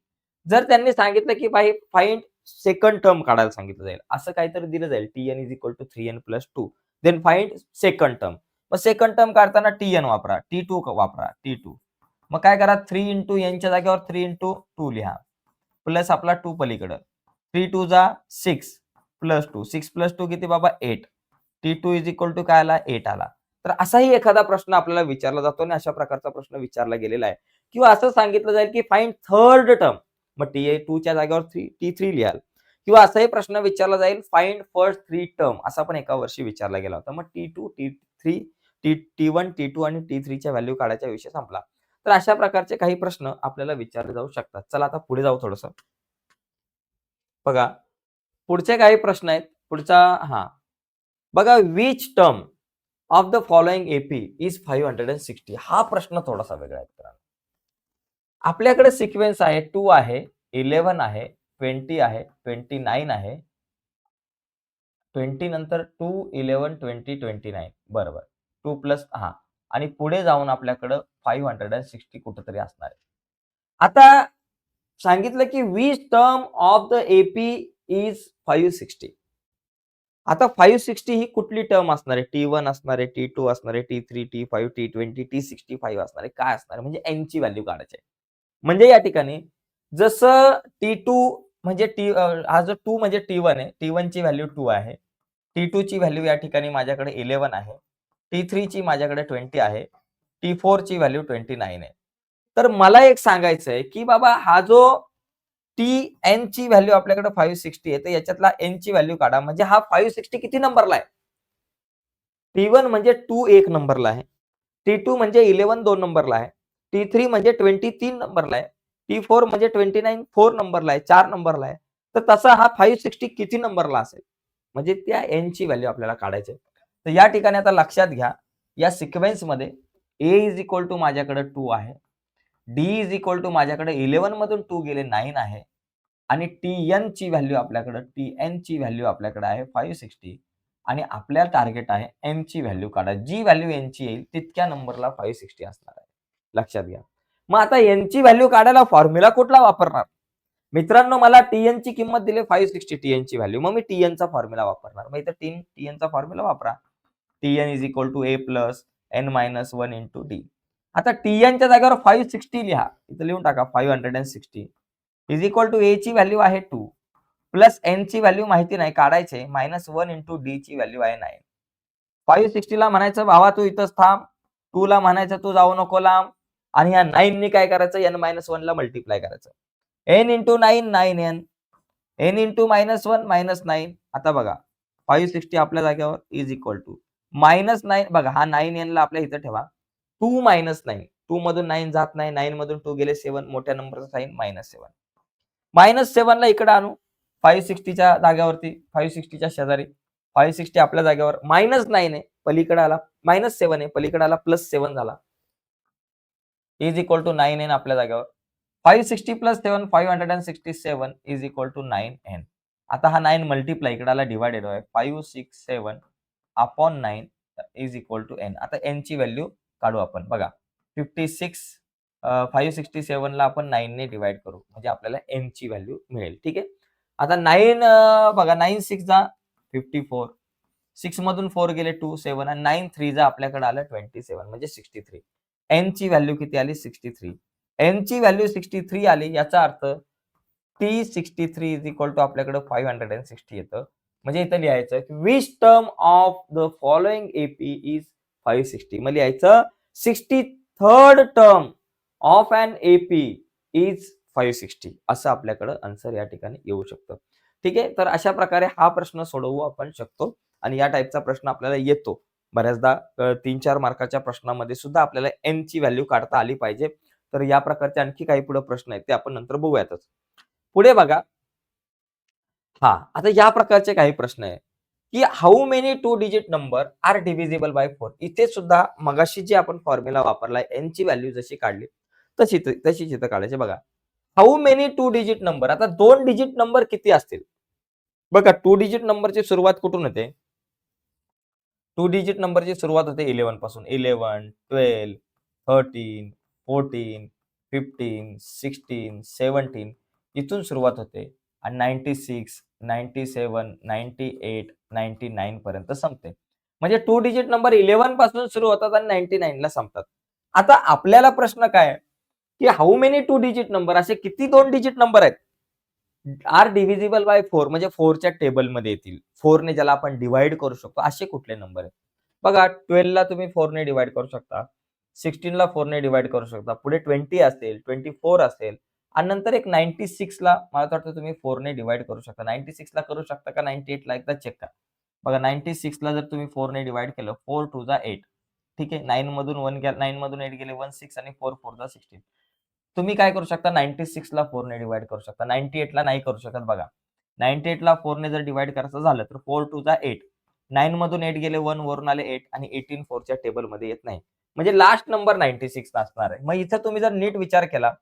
जर त्यांनी सांगितलं की फाइंड सेकंड टर्म काढायला सांगितलं जाईल, असं काहीतरी दिलं जाईल Tn = 3n + 2 then find second term. मग सेकंड टर्म काढताना Tn वापरा, T2 वापरा, T2. मग काय करा 3 × n च्या जागेवर 3 × 2 लिहा प्लस आपला 2 पलीकडं 3 2 जा 6 प्लस 2 6 प्लस 2 किती बाबा 8. T2 = काय आला 8 आला. तर असाही एखादा प्रश्न आपल्याला विचारला जातो आणि अशा प्रकारचा प्रश्न विचारला गेलेला आहे. किंवा असं सांगितलं जाईल की फाइंड थर्ड टर्म. मग T2 च्या जागेवर T3 लिहाल. किंवा असाही प्रश्न विचारला जाईल फाइंड फर्स्ट 3 टर्म असा पण एका वर्षी विचारला गेला होता. मग T2, T3, T1, T2 आणि T3 च्या व्हॅल्यू काढायचा विषय संपला. तर अशा प्रकारचे काही प्रश्न आपल्याला विचारले जाऊ शकतात. चला आता पुढे जाऊ थोडंसं. बघा, पुढचे काही प्रश्न आहेत. पुढचा बघा which term of the following AP is 560. हा प्रश्न थोडासा वेगळा आहे मित्रांनो. आपल्याकडे सिक्वेन्स आहे 2 आहे, 11 आहे, 20 आहे, 29 आहे. 20 नंतर 2, 11, 20, 29 बरोबर. 2 प्लस आणि पुढे जाऊन आपल्याकडं 560 कुठेतरी असणार आहे. आता सांगितलं की which term of the AP is 560. आता 560 ही कुठली टर्म असणार आहे? T1 असणार आहे, T2 असणार आहे, T3, T5, T20, T65 असणार आहे. काय असणार आहे? म्हणजे n ची व्हॅल्यू काढायची आहे. म्हणजे या ठिकाणी जसं T2 म्हणजे हा जो 2 म्हणजे T1 आहे. T1 ची व्हॅल्यू 2 आहे. T2 ची व्हॅल्यू या ठिकाणी माझ्याकडे 11 आहे. T3 ची माझ्याकडे 20 आहे. T4 ची व्हॅल्यू 29 आहे. तर मला एक सांगायचं आहे, की बाबा हा जो Tn ची व्हॅल्यू आपल्याकडे 560 आहे. तर याच्यातला n ची व्हॅल्यू काढा. म्हणजे हा 560 किती नंबरला आहे? T1 म्हणजे 2 1 नंबरला आहे. T2 म्हणजे 11 2 नंबरला आहे. T3 म्हणजे 20 3 नंबरला आहे. T4 म्हणजे 29 4 नंबरला आहे, 4 नंबरला आहे. तर तसा हा 560 किती नंबरला असेल? म्हणजे त्या n ची व्हॅल्यू आपल्याला काढायची आहे. तर या ठिकाणी आता लक्षात घ्या, या सिक्वेन्समध्ये A माझ्याकडे 2 आहे. D माझ्याकडे 11 मधून 2 गेले 9 आहे. आणि Tn ची व्हॅल्यू आपल्याकडे आहे 560 आणि आपल्या टार्गेट आहे n ची व्हॅल्यू काढा. जी व्हॅल्यू n ची येईल तितक्या नंबरला 560 असणार आहे. लक्षात घ्या. मग आता n ची व्हॅल्यू काढायला फॉर्म्युला कुठला वापरणार? मित्रांनो मला Tn ची किंमत दिली 560 Tn ची व्हॅल्यू. मग मी Tn चा फॉर्म्युला वापरणार. मग इथं Tn चा फॉर्म्युला वापरा. Tn = A + n - 1 × d. आता Tn च्या जागेवर 560 लिहा. इथं लिहून टाका 560 A ची व्हॅल्यू आहे 2 प्लस n ची व्हॅल्यू माहिती नाही काढायचे -1 × d ची व्हॅल्यू आहे 9. 560 ला म्हणायचं भावा तू इथंच थांब. 2 ला म्हणायचं तू जाऊ नको लांब. आणि या 9 नी काय करायचं n - 1 ला मल्टिप्लाय करायचं. n × 9 9n. n × -1 -9. आता बघा 560 आपल्या जागेवर -9 बघा हा 9n ला आपल्या इथं ठेवा. 2 - 9 2 मधून 9 जात नाही. 9 मधून 2 गेले 7 मोठ्या नंबरचा साइन -7. -7 ला इकडे आणू 560 च्या जागेवरती 560 च्या शेजारी 560 आपल्या जागेवर -9 आहे पलीकडे आला -7 आहे पलीकडे आला +7 झाला = 9n आपल्या जागेवर 560 + 7 567 = 9n. आता हा 9 मल्टिप्लाय इकडे आला डिवाइडेड आहे 567 अपॉन 9 = n. आता n ची व्हॅल्यू काढू आपण बघा 567 ला आपण 9 ने डिवाइड करू म्हणजे आपल्याला n ची व्हॅल्यू मिळेल. ठीक आहे. आता 9 बघा 9 6 जा 54 6 मधून 4 गेले 2 7 आणि 9 3 जा आपल्याकडे आलं 27 म्हणजे 63. n ची व्हॅल्यू किती आली 63. n ची व्हॅल्यू 63 आली याचा अर्थ T63 = आपल्याकडे 560 येतं. म्हणजे इथं लिहायचं which term of the following AP is 560. मग लिहायचं 63rd term of an AP is 560 असं आपल्याकडे आन्सर या ठिकाणी येऊ शकतं. ठीक आहे. तर अशा प्रकारे हा प्रश्न सोडवू आपण शकतो आणि या टाईपचा प्रश्न आपल्याला येतो. बऱ्याचदा 3-4 मार्काच्या प्रश्नामध्ये सुद्धा आपल्याला n ची व्हॅल्यू काढता आली पाहिजे. तर या प्रकारचे आणखी काही पुढे प्रश्न आहेत ते आपण नंतर बघूयातच. पुढे बघा. आता या प्रकारचे काही प्रश्न आहे की how many 2 digit number are divisible by 4. इथे सुद्धा मगाशी जे आपण फॉर्म्युला वापरलाय n ची व्हॅल्यू जशी काढली तशीच इथं काढायची बघा. How many 2 digit number. आता 2 डिजिट नंबर किती असतील? बघा 2 डिजिट नंबरची सुरुवात कुठून होते? 2 डिजिट नंबरची सुरुवात होते 11 पासून. 11, 12, 13, 14, 15, 16, 17 इथून सुरुवात होते आणि 96, 97, 98, 99 पर्यंत संपते. म्हणजे 2 डिजिट नंबर 11 पासून सुरू होतात आणि 99 ला संपतात. आता आपल्याला प्रश्न काय आहे, की हाऊ मेनी 2 डिजिट नंबर असे किती 2 डिजिट नंबर आहेत? आर डिव्हिजिबल बाय 4 म्हणजे 4च्या टेबलमध्ये येतील. 4 ने ज्याला आपण डिव्हाईड करू शकतो असे कुठले नंबर आहेत? बघा 12 ला तुम्ही 4 ने डिव्हाईड करू शकता. 16 ला 4 ने डिव्हाईड करू शकता. पुढे 20 असेल, 24 असेल आणि नंतर एक 96 ला मला वाटतं तुम्ही 4 ने डिव्हाईड करू शकता. 96 ला करू शकता का 98 ला एकदा चेक करा. बघा 96 ला जर तुम्ही 4 ने डिव्हाईड केलं 4 टू जा 8. ठीक आहे. 9 मधून 1 गेला 9 मधून 8 गेले 16 आणि 4 4 जा 16. तुम्ही काय करू शकता 96 ला 4 ने डिव्हाईड करू शकता. 98 ला नाही करू शकत बघा. 98 ला 4 ने जर डिव्हाईड करायचं झालं तर 4 टू जा 8. 9 मधून 8 गेले 1 वरून आले 8 आणि 18 4च्या टेबलमध्ये येत नाही. म्हणजे लास्ट नंबर 96 असणार आहे. मग इथं तुम्ही जर नीट विचार केला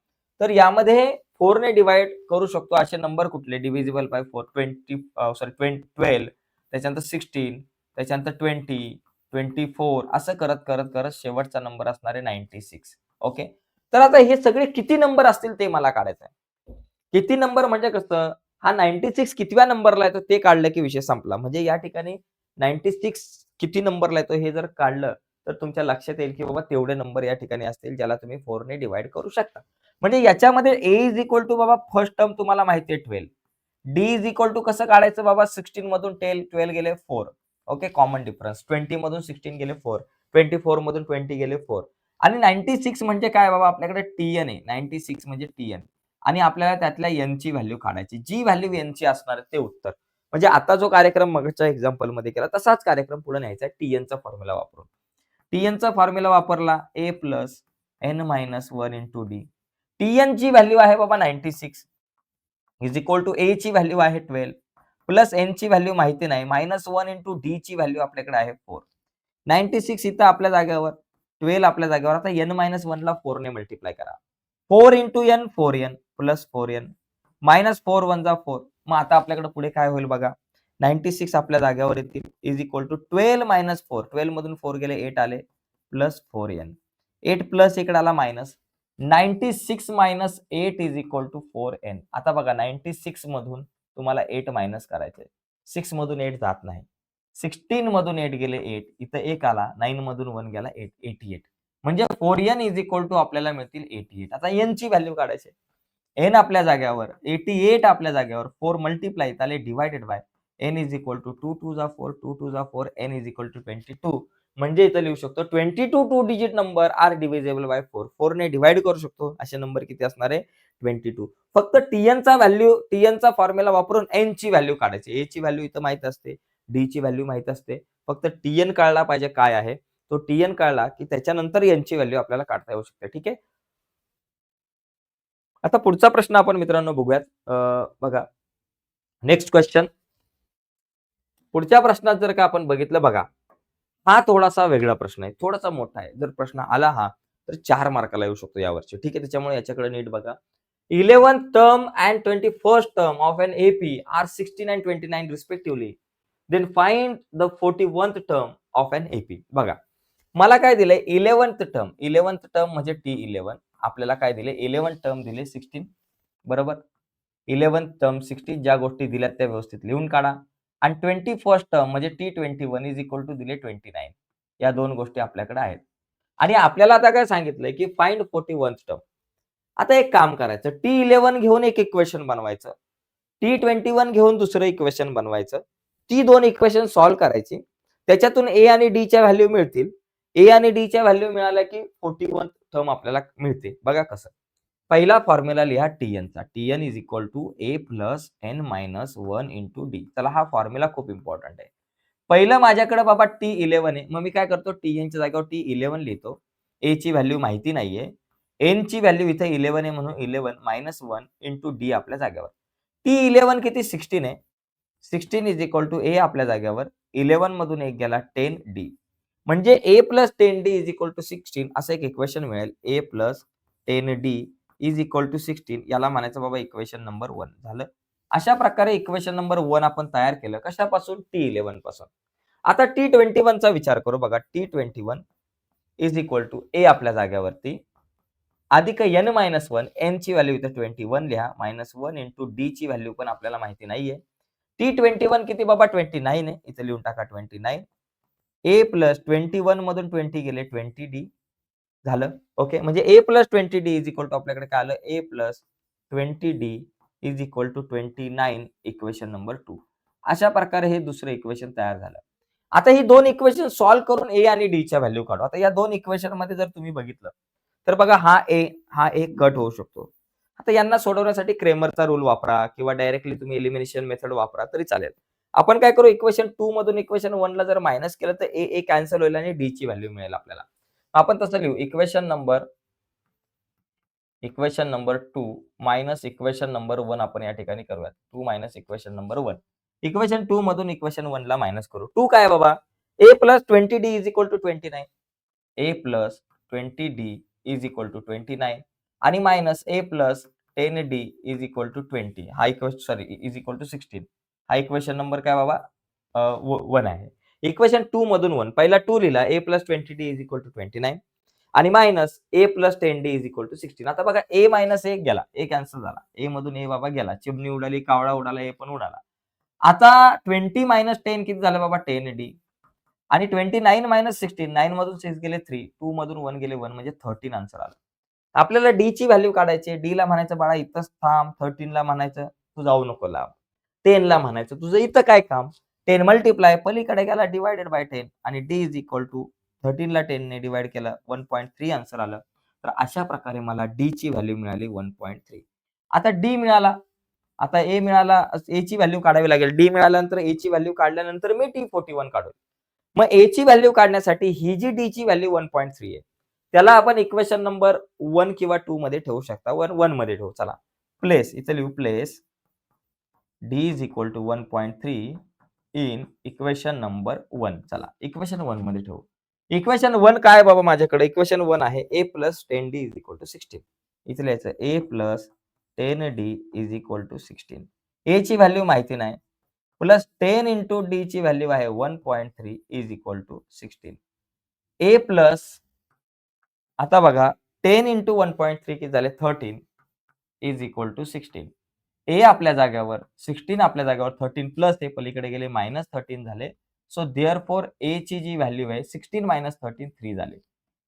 तर यामध्ये 4 ने डिव्हाईड करू शकतो असे नंबर कुठले? डिव्हिजिबल बाय 4 12 त्याच्यानंतर 16 त्याच्यानंतर 20 24 असं करत शेवटचा नंबर असणार आहे 96. ओके. तर आता हे सगळे किती नंबर असतील ते मला काढायचं आहे. किती नंबर म्हणजे कसं? हा 96 कितव्या नंबरला येतो ते काढलं की विषय संपला. म्हणजे या ठिकाणी 96 किती नंबरला येतो हे जर काढलं तर तुमच्या लक्षात येईल की बाबा तेवढे नंबर या ठिकाणी असतील ज्याला तुम्ही 4 ने डिव्हाईड करू शकता. म्हणजे याच्यामध्ये a इज इक्वल टू बाबा फर्स्ट टर्म तुम्हाला माहिती आहे 12. d इज इक्वल टू कसं काढायचं बाबा 16 मधून 12 गेले 4. Okay common difference. 20 मधून 16 गेले 4. 24 मधून 20 गेले 4. आणि 96 म्हणजे काय बाबा आपल्याकडे TN आहे. 96 म्हणजे TN आणि आपल्याला त्यातल्या n ची व्हॅल्यू काढायची. जी व्हॅल्यू n ची असणार आहे ते उत्तर. म्हणजे आता जो कार्यक्रम मगाच्या एक्झाम्पलमध्ये केला तसाच कार्यक्रम पुढे न्यायचा आहे TN चा फॉर्म्युला वापरून. TN चा फॉर्म्युला वापरला a plus n minus 1 into d. TN ची व्हॅल्यू आहे बाबा 96 इज इक्वल टू a ची व्हॅल्यू आहे 12 प्लस n ची व्हॅल्यू माहिती नाही मायनस 1 इंटू d ची व्हॅल्यू आपल्याकडे आहे 4. 96 इथं आपल्या जागेवर 12 आपल्या जागेवर आता n मायनस 1 ला 4 ने मल्टिप्लाय करा. 4 into n 4n plus 4n minus 4 1 जा 4. मग आता आपल्याकडे पुढे काय होईल बघा 96 आपल्या जागेवर येतील इज इक्वल टू 12 मायनस 4. 12 मधून 4 गेले 8 आले प्लस 4n. 8 प्लस इकडे आला minus 96 minus 8 is equal to 4n. आता बघा 96 मधून तुम्हाला 8 मायनस करायचे. 6 मधून 8 जात नाही. 16 मधून 8 गेले 8 इथं 1 आला 9 मधून 1 गेला 8 88. म्हणजे 4n इज इक्वल टू आपल्याला मिळतील 88. आता n ची व्हॅल्यू काढायची. n आपल्या जागेवर 88 आपल्या जागेवर 4 मल्टिप्लाय झाले divided by n is equal to 2 2 जा 4 2 2 जा 4 n इज इक्वल टू 22. म्हणजे इथं लिहू शकतो 22 2 digit number are divisible by 4. 4 ने डिवाइड करू शकतो असे नंबर किती असणार आहे 22. फक्त TN चा व्हॅल्यू TN चा फॉर्म्युला वापरून n ची व्हॅल्यू काढायची. a ची व्हॅल्यू इथं माहित असते, d ची व्हॅल्यू माहित असते. फक्त TN कळला पाहिजे काय आहे. तो TN कळला की त्याच्यानंतर n ची व्हॅल्यू आपल्याला काढता येऊ शकते. ठीक आहे. आता पुढचा प्रश्न आपण मित्रांनो बघूयात. बघा नेक्स्ट क्वेश्चन. पुढच्या प्रश्नात जर का आपण बघितलं बघा हा थोडासा वेगळा प्रश्न आहे, थोडासा मोठा आहे. जर प्रश्न आला हा तर 4 मार्काला येऊ शकतो यावरची. ठीक आहे. त्याच्यामुळे याच्याकडे नीट बघा. 11th term and 21st term of an AP are 16 and 29 respectively. Then find the 41th term of an AP. बघा मला काय दिलंय 11th टर्म म्हणजे T11. आपल्याला काय दिले 11th टर्म दिले 16 बरोबर. 11th टर्म 16 ज्या गोष्टी दिल्यात त्या व्यवस्थित लिहून काढा. आणि 21st टर्म म्हणजे T21 इज इक्वल टू दिले 29. या दोन गोष्टी आपल्याकडे आहेत. आणि आपल्याला आता काय सांगितलंय की फाइंड 41th टर्म. आता एक काम करायचं T11 घेऊन एक इक्वेशन बनवायचं. T21 घेऊन दुसरं इक्वेशन बनवायचं. ती दोन इक्वेशन सॉल्व्ह करायची. त्याच्यातून A आणि D च्या व्हॅल्यू मिळतील. A आणि D च्या व्हॅल्यू मिळाल्या की 41th टर्म आपल्याला मिळते. बघा कसं. पहिला फॉर्म्युला लिहा TN चा. TN is equal to A plus N minus 1 into D. चला हा फॉर्म्युला खूप इम्पॉर्टंट आहे. पहिलं माझ्याकडे बाबा T11 आहे. मग मी काय करतो TN च्या जागेवर T11 लिहितो. A ची व्हॅल्यू माहिती नाहीये. N ची व्हॅल्यू इथे 11 आहे म्हणून 11 मायनस 1 इंटू D आपल्या जागेवर. T11 किती 16 आहे. 16 इज इक्वल टू A आपल्या जागेवर 11 मधून एक गेला 10D. म्हणजे A plus 10D is equal to 16 असं एक इक्वेशन मिळेल. A plus 10D is equal to 16 याला म्हणायचं बाबा इक्वेशन नंबर 1 झालं. अशा प्रकारे इक्वेशन नंबर 1 आपण तयार केलं. कशापासून T11 पासून. आता T21 चा विचार करू बघा. T21 is equal to A आपल्या जागेवरती अधिक n मायनस 1, n ची व्हॅल्यू इथं 21 लिहा, -1 इंटू d ची व्हॅल्यू पण आपल्याला माहिती नाहीये. T21 किती बाबा 29 आहे, इथं लिहून टाका 29. a प्लस 21 मधून 20 गेले 20d झालं. ओके, म्हणजे a plus 20d is equal to आपल्याकडे काय आलं, a plus 20d is equal to 29 equation number 2. अशा प्रकारे हे दुसरं इक्वेशन तयार झालं. आता ही दोन इक्वेशन सॉल्व्ह करून a आणि d च्या व्हॅल्यू काढू. आता या दोन इक्वेशन मध्ये जर तुम्ही बघितलं तर बघा हा एक कट होऊ शकतो. आता यांना सोडवण्यासाठी क्रेमरचा रूल वापरा किंवा डायरेक्टली तुम्ही एलिमिनेशन मेथड वापरा तरी चालेल. आपण काय करू, इक्वेशन 2 मधून इक्वेशन 1 ला जर मायनस केलं तर a कॅन्सल होईल आणि d ची व्हॅल्यू मिळेल आपल्याला. आपण तसं लिहू, equation number 2 minus equation number 1 आपण या ठिकाणी करूयात. 2 मायनस इक्वेशन नंबर 1. इक्वेशन 2 मधून इक्वेशन 1 ला मायनस करू. 2 काय आहे बाबा, a plus 20d is equal to 29. a plus 20d is equal to 29 आणि minus a plus 10d is equal to 20. हा इज इक्वल टू 16. हा इक्वेशन नंबर काय बाबा 1 आहे. इक्वेशन 2 मधून 1 पहिला 2 लिहिला, a plus 20d is equal to 29 आणि minus a plus 10d is equal to 16. आता बघा a मायनस a गेला, a कॅन्सल झाला, a मधून a बाबा गेला, चिमणी उडाली, कावळा उडाला, a पण उडाला. आता 20 मायनस 10 किती झालं बाबा 10d आणि 29 मायनस 16, 9 मधून 6 गेले 3, 2 मधून 1 गेले 1 म्हणजे 13 आन्सर आलं. आपल्याला d ची व्हॅल्यू काढायची. d ला म्हणायचं बाळा इथंच थांब, 13 ला म्हणायचं तू जाऊ नको लांब, 10 ला म्हणायचं तुझं इथं काय काम, 10 मल्टिप्लाय पलीकडे गेला डिवायडेड बाय 10 आणि d इज इक्वल टू 13 ला 10 ने डिवाइड केलं 1.3 आन्सर आलं. तर अशा प्रकारे मला d ची व्हॅल्यू मिळाली 1.3. आता d मिळाला, आता a मिळाला, a ची व्हॅल्यू काढावी लागेल. d मिळाल्यानंतर a ची व्हॅल्यू काढल्यानंतर मी T41 काढू. मग a ची व्हॅल्यू काढण्यासाठी ही जी d ची व्हॅल्यू 1.3 आहे त्याला आपण इक्वेशन नंबर 1 किंवा 2 मध्ये ठेवू शकता. 1 मध्ये ठेवू. चला प्लेस, इथे लिहू place d is equal to 1.3 in equation number 1. चला इक्वेशन 1 मध्ये ठेवू. इक्वेशन 1 काय बाबा माझ्याकडे, इक्वेशन 1 आहे a plus 10d is equal to 16. इथे लिहायचं a plus 10d is equal to 16. a ची व्हॅल्यू माहिती नाही, प्लस 10 इंटू d ची व्हॅल्यू आहे 1.3 is equal to 16. a plus, आता बघा 10 इंटू 1.3 किती झाले 13 इज इक्वल टू 16. a आपल्या जागेवर 16, आपल्या जागेवर 13 प्लस हे पलीकडे गेले मायनस 13 झाले. सो देअरफॉर a ची जी व्हॅल्यू आहे 16 मायनस 13 3 झाले.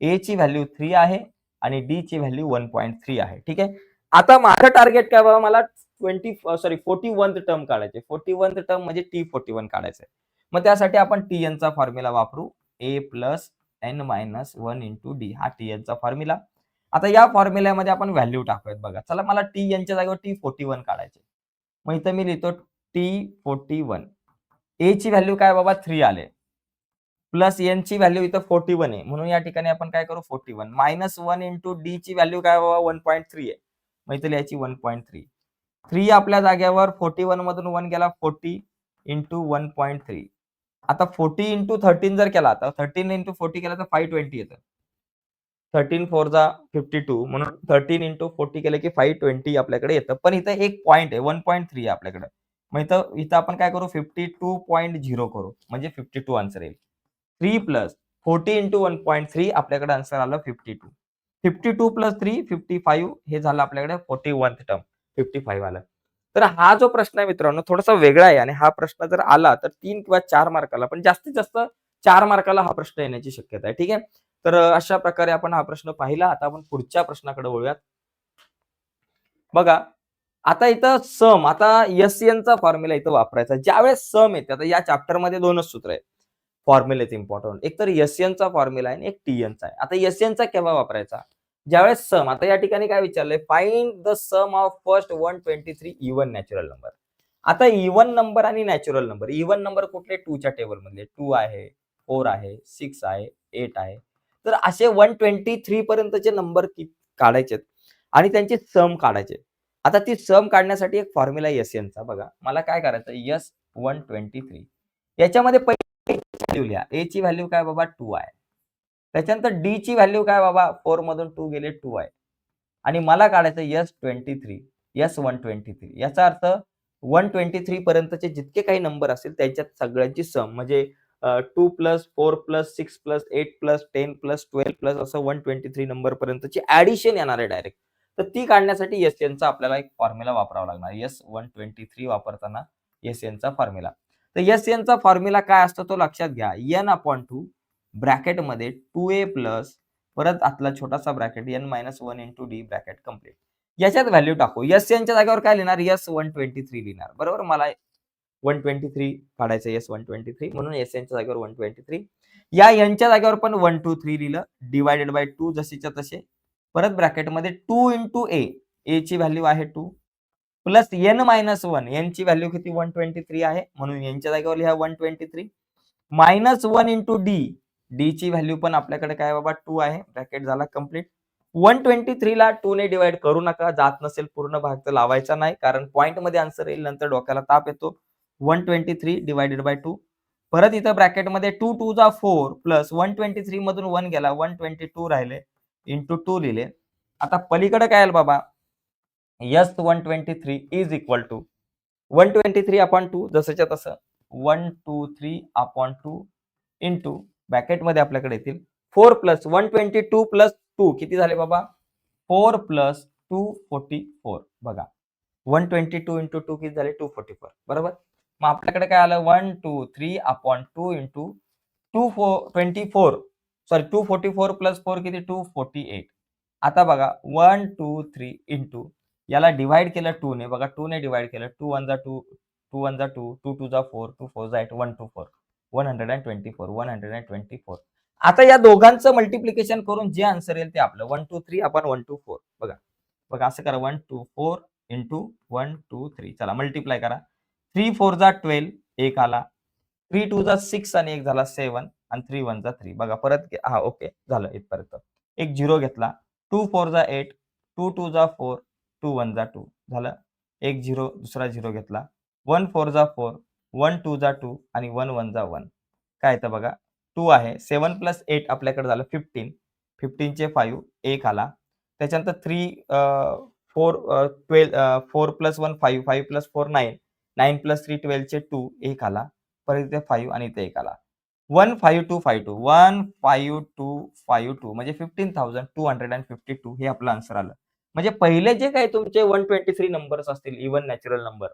a ची व्हॅल्यू 3 आहे आणि d ची व्हॅल्यू 1.3 आहे. ठीक आहे. आता माझं टार्गेट काय बाबा, मला 41th टर्म काढायचे. 41th टर्म म्हणजे T41 काढायचं आहे. मग त्यासाठी आपण Tn चा फॉर्म्युला वापरू. a plus n minus 1 into d हा Tn चा फॉर्म्युला. आता या फॉर्म्युल्यामध्ये आपण व्हॅल्यू टाकूयात बघा. चला मला Tn च्या जागेवर T41 काढायचे. मग इथं मी लिहितो T41. a ची व्हॅल्यू काय बाबा 3 आले. प्लस n ची व्हॅल्यू इथं 41 आहे. म्हणून या ठिकाणी आपण काय करू 41 मायनस 1 इंटू d ची व्हॅल्यू काय बाबा 1.3 आहे. मग इथं लिहायची 1.3. 3 आपल्या जागेवर 41 मधून 1 गेला 40 इंटू 1.3. आता 40 इंटू 13 जर केला तर 13 इंटू 40 केला तर 520 येतं. 13 4 जा 52 म्हणून 13 इंटू 40 केलं की 520 आपल्याकडे येतं. पण इथं एक पॉइंट आहे 1.3 आहे आपल्याकडे. मग इथं आपण काय करू 52.0 करू म्हणजे 52 आन्सर येईल. 3 प्लस 40 इंटू 1.3 आपल्याकडे आन्सर आलं 52. 52 प्लस 3 55 हे झालं आपल्याकडे 41th टर्म 55 आलं. तर हा जो प्रश्न आहे मित्रांनो थोडासा वेगळा आहे आणि हा प्रश्न जर आला तर 3 किंवा 4 मार्काला, पण जास्तीत जास्त 4 मार्काला हा प्रश्न येण्याची शक्यता आहे. ठीक आहे. तर अशा प्रकारे आपण हा प्रश्न पाहिला. आता आपण पुढच्या प्रश्नाकडे वळूयात. बघा आता इथं सम, आता एस-एन चा फॉर्म्युला इथं वापरायचा. ज्यावेळेस सम येते, आता या चॅप्टर मध्ये दोनच सूत्र आहेत. फॉर्म्युलेत इम्पॉर्टंट. एक तर एस-एन चा फॉर्म्युला आहे आणि एक टी-एन चा आहे. आता एस-एन चा केव्हा वापरायचा? ज्यावेळेस सम, आता या ठिकाणी काय विचारलंय, find the sum of first 123 even natural number. आता इव्हन नंबर आणि नॅचरल नंबर, इव्हन नंबर कुठले 2 च्या टेबल मधले 2 आहे, 4 आहे, 6 आहे, 8 आहे. तर असे 123 पर्यंतचे नंबर काढायचे आणि त्यांचे सम काढायचे. आता ती सम काढण्यासाठी एक फॉर्म्युला एस-एन चा. बघा मला काय करायचं, S123 याच्यामध्ये व्हॅल्यू लिहा. a ची व्हॅल्यू काय बाबा 2 आहे. त्याच्यानंतर d ची व्हॅल्यू काय बाबा 4 मधून 2 गेले 2 आहे. आणि मला काढायचं S123 याचा अर्थ 123 पर्यंतचे जितके काही नंबर असतील त्यांच्यात सगळ्यांची सम म्हणजे 2 plus 4 plus 6 plus 8 plus 10 plus 12 plus असं 123 नंबर पर्यंतची ऍडिशन येणार आहे डायरेक्ट. तर ती काढण्यासाठी एस चा आपल्याला एक फॉर्म्युला वापरावा लागणार. S123 वापरताना एस फॉर्म्युला. तर एस चा फॉर्म्युला काय असतो तो लक्षात घ्या. n/2 ब्रॅकेटमध्ये 2a प्लस परत आतला छोटासा bracket n-1 into D bracket complete. याच्यात व्हॅल्यू टाकू. च्या जागेवर काय लिहिणार? S123 लिहिणार. बरोबर? मला 123 काढायचं S123 म्हणून च्या जागेवर 123. या n जागेवर पण 1 2 3 लिहिलं डिवायडेड बाय 2 जशीच्या तसे. परत ब्रॅकेटमध्ये 2 इंटू a ची व्हॅल्यू आहे 2 प्लस n-1 n ची व्हॅल्यू किती 123 आहे म्हणून n च्या जागेवर लिहा 123 -1 इंटू डी ची व्हॅल्यू पण आपल्याकडे काय बाबा 2 आहे. ब्रॅकेट झाला कंप्लीट. 123 ला 2 ने डिवाइड करू नका. जात नसेल पूर्ण भाग तर लावायचा नाही कारण पॉइंट मध्ये आन्सर येईल नंतर डोक्याला ताप येतो. 123 डिवायडेड बाय 2. परत इथं ब्रॅकेटमध्ये 2 2 जा 4 प्लस 123 मधून 1 गेला 122 राहिले इंटू 2 लिहिले. आता पलीकडे काय आलं बाबा S123 is equal to 123 upon 2 जसंच्या तसं 123 अपॉन 2 इंटू ब्रॅकेटमध्ये आपल्याकडे येतील 4 प्लस 122 प्लस 2 किती झाले बाबा 4 प्लस 244 बघा 122 इंटू 2 किती झाले 244 बरोबर. मग आपल्याकडे काय आलं 123 अपॉन 2 इंटू 224 सॉरी 244 प्लस 4 किती 248. आता बघा 1 2 3 इंटू याला डिवाइड केलं 2 ने बघा 2 ने डिवाइड केलं 2 1 जा 2 2 1 जा 2 2 2 जा 4 2 4 जा 8 124 124. आता या दोघांचं मल्टिप्लिकेशन करून जे आन्सर येईल ते आपलं 123 अपॉन 124 बघा बघा असं करा 124 इंटू 123 चला मल्टिप्लाय करा 3 4 जा 12 एक आला 3 2 जा 6 आणि एक झाला 7 आणि 3 1 जा 3 बघा परत हा ओके झालं इथपर्यंत. एक 0 घेतला 2 4 जा 8 2 2 जा 4 2 1 जा 2 झालं. एक 0 दुसरा 0 घेतला 1 4 जा 4 1 2 जा 2 आणि 1 1 जा 1 काय येतं बघा 2 आहे 7 प्लस 8 आपल्याकडे झालं 15 15 चे 5 एक आला त्याच्यानंतर 3 4 12 4 प्लस 1 5 5 प्लस 4 9 9 प्लस 3 12 चे 2 एक आला परत इथे 5 आणि इथे एक आला 15252 15252 म्हणजे 15,252 हे आपलं आन्सर आलं. म्हणजे पहिले जे काही तुमचे 123 नंबर्स असतील इव्हन नॅचरल नंबर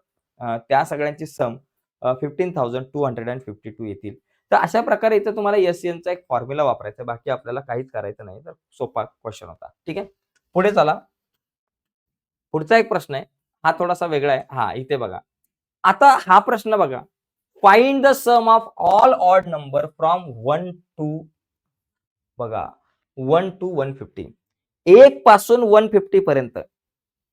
त्या सगळ्यांची सम 15,252 येतील. तर अशा प्रकारे इथं तुम्हाला एस-एनचा एक फॉर्म्युला वापरायचा बाकी आपल्याला काहीच करायचं नाही. तर सोपा क्वेश्चन होता. ठीक आहे. पुढे चला. पुढचा एक प्रश्न आहे. हा थोडासा वेगळा आहे. हा इथे बघा. आता हा प्रश्न बघा. Find the sum of all odd number from 1 to बघा 1 टू 150. 1 पासून 150 पर्यंत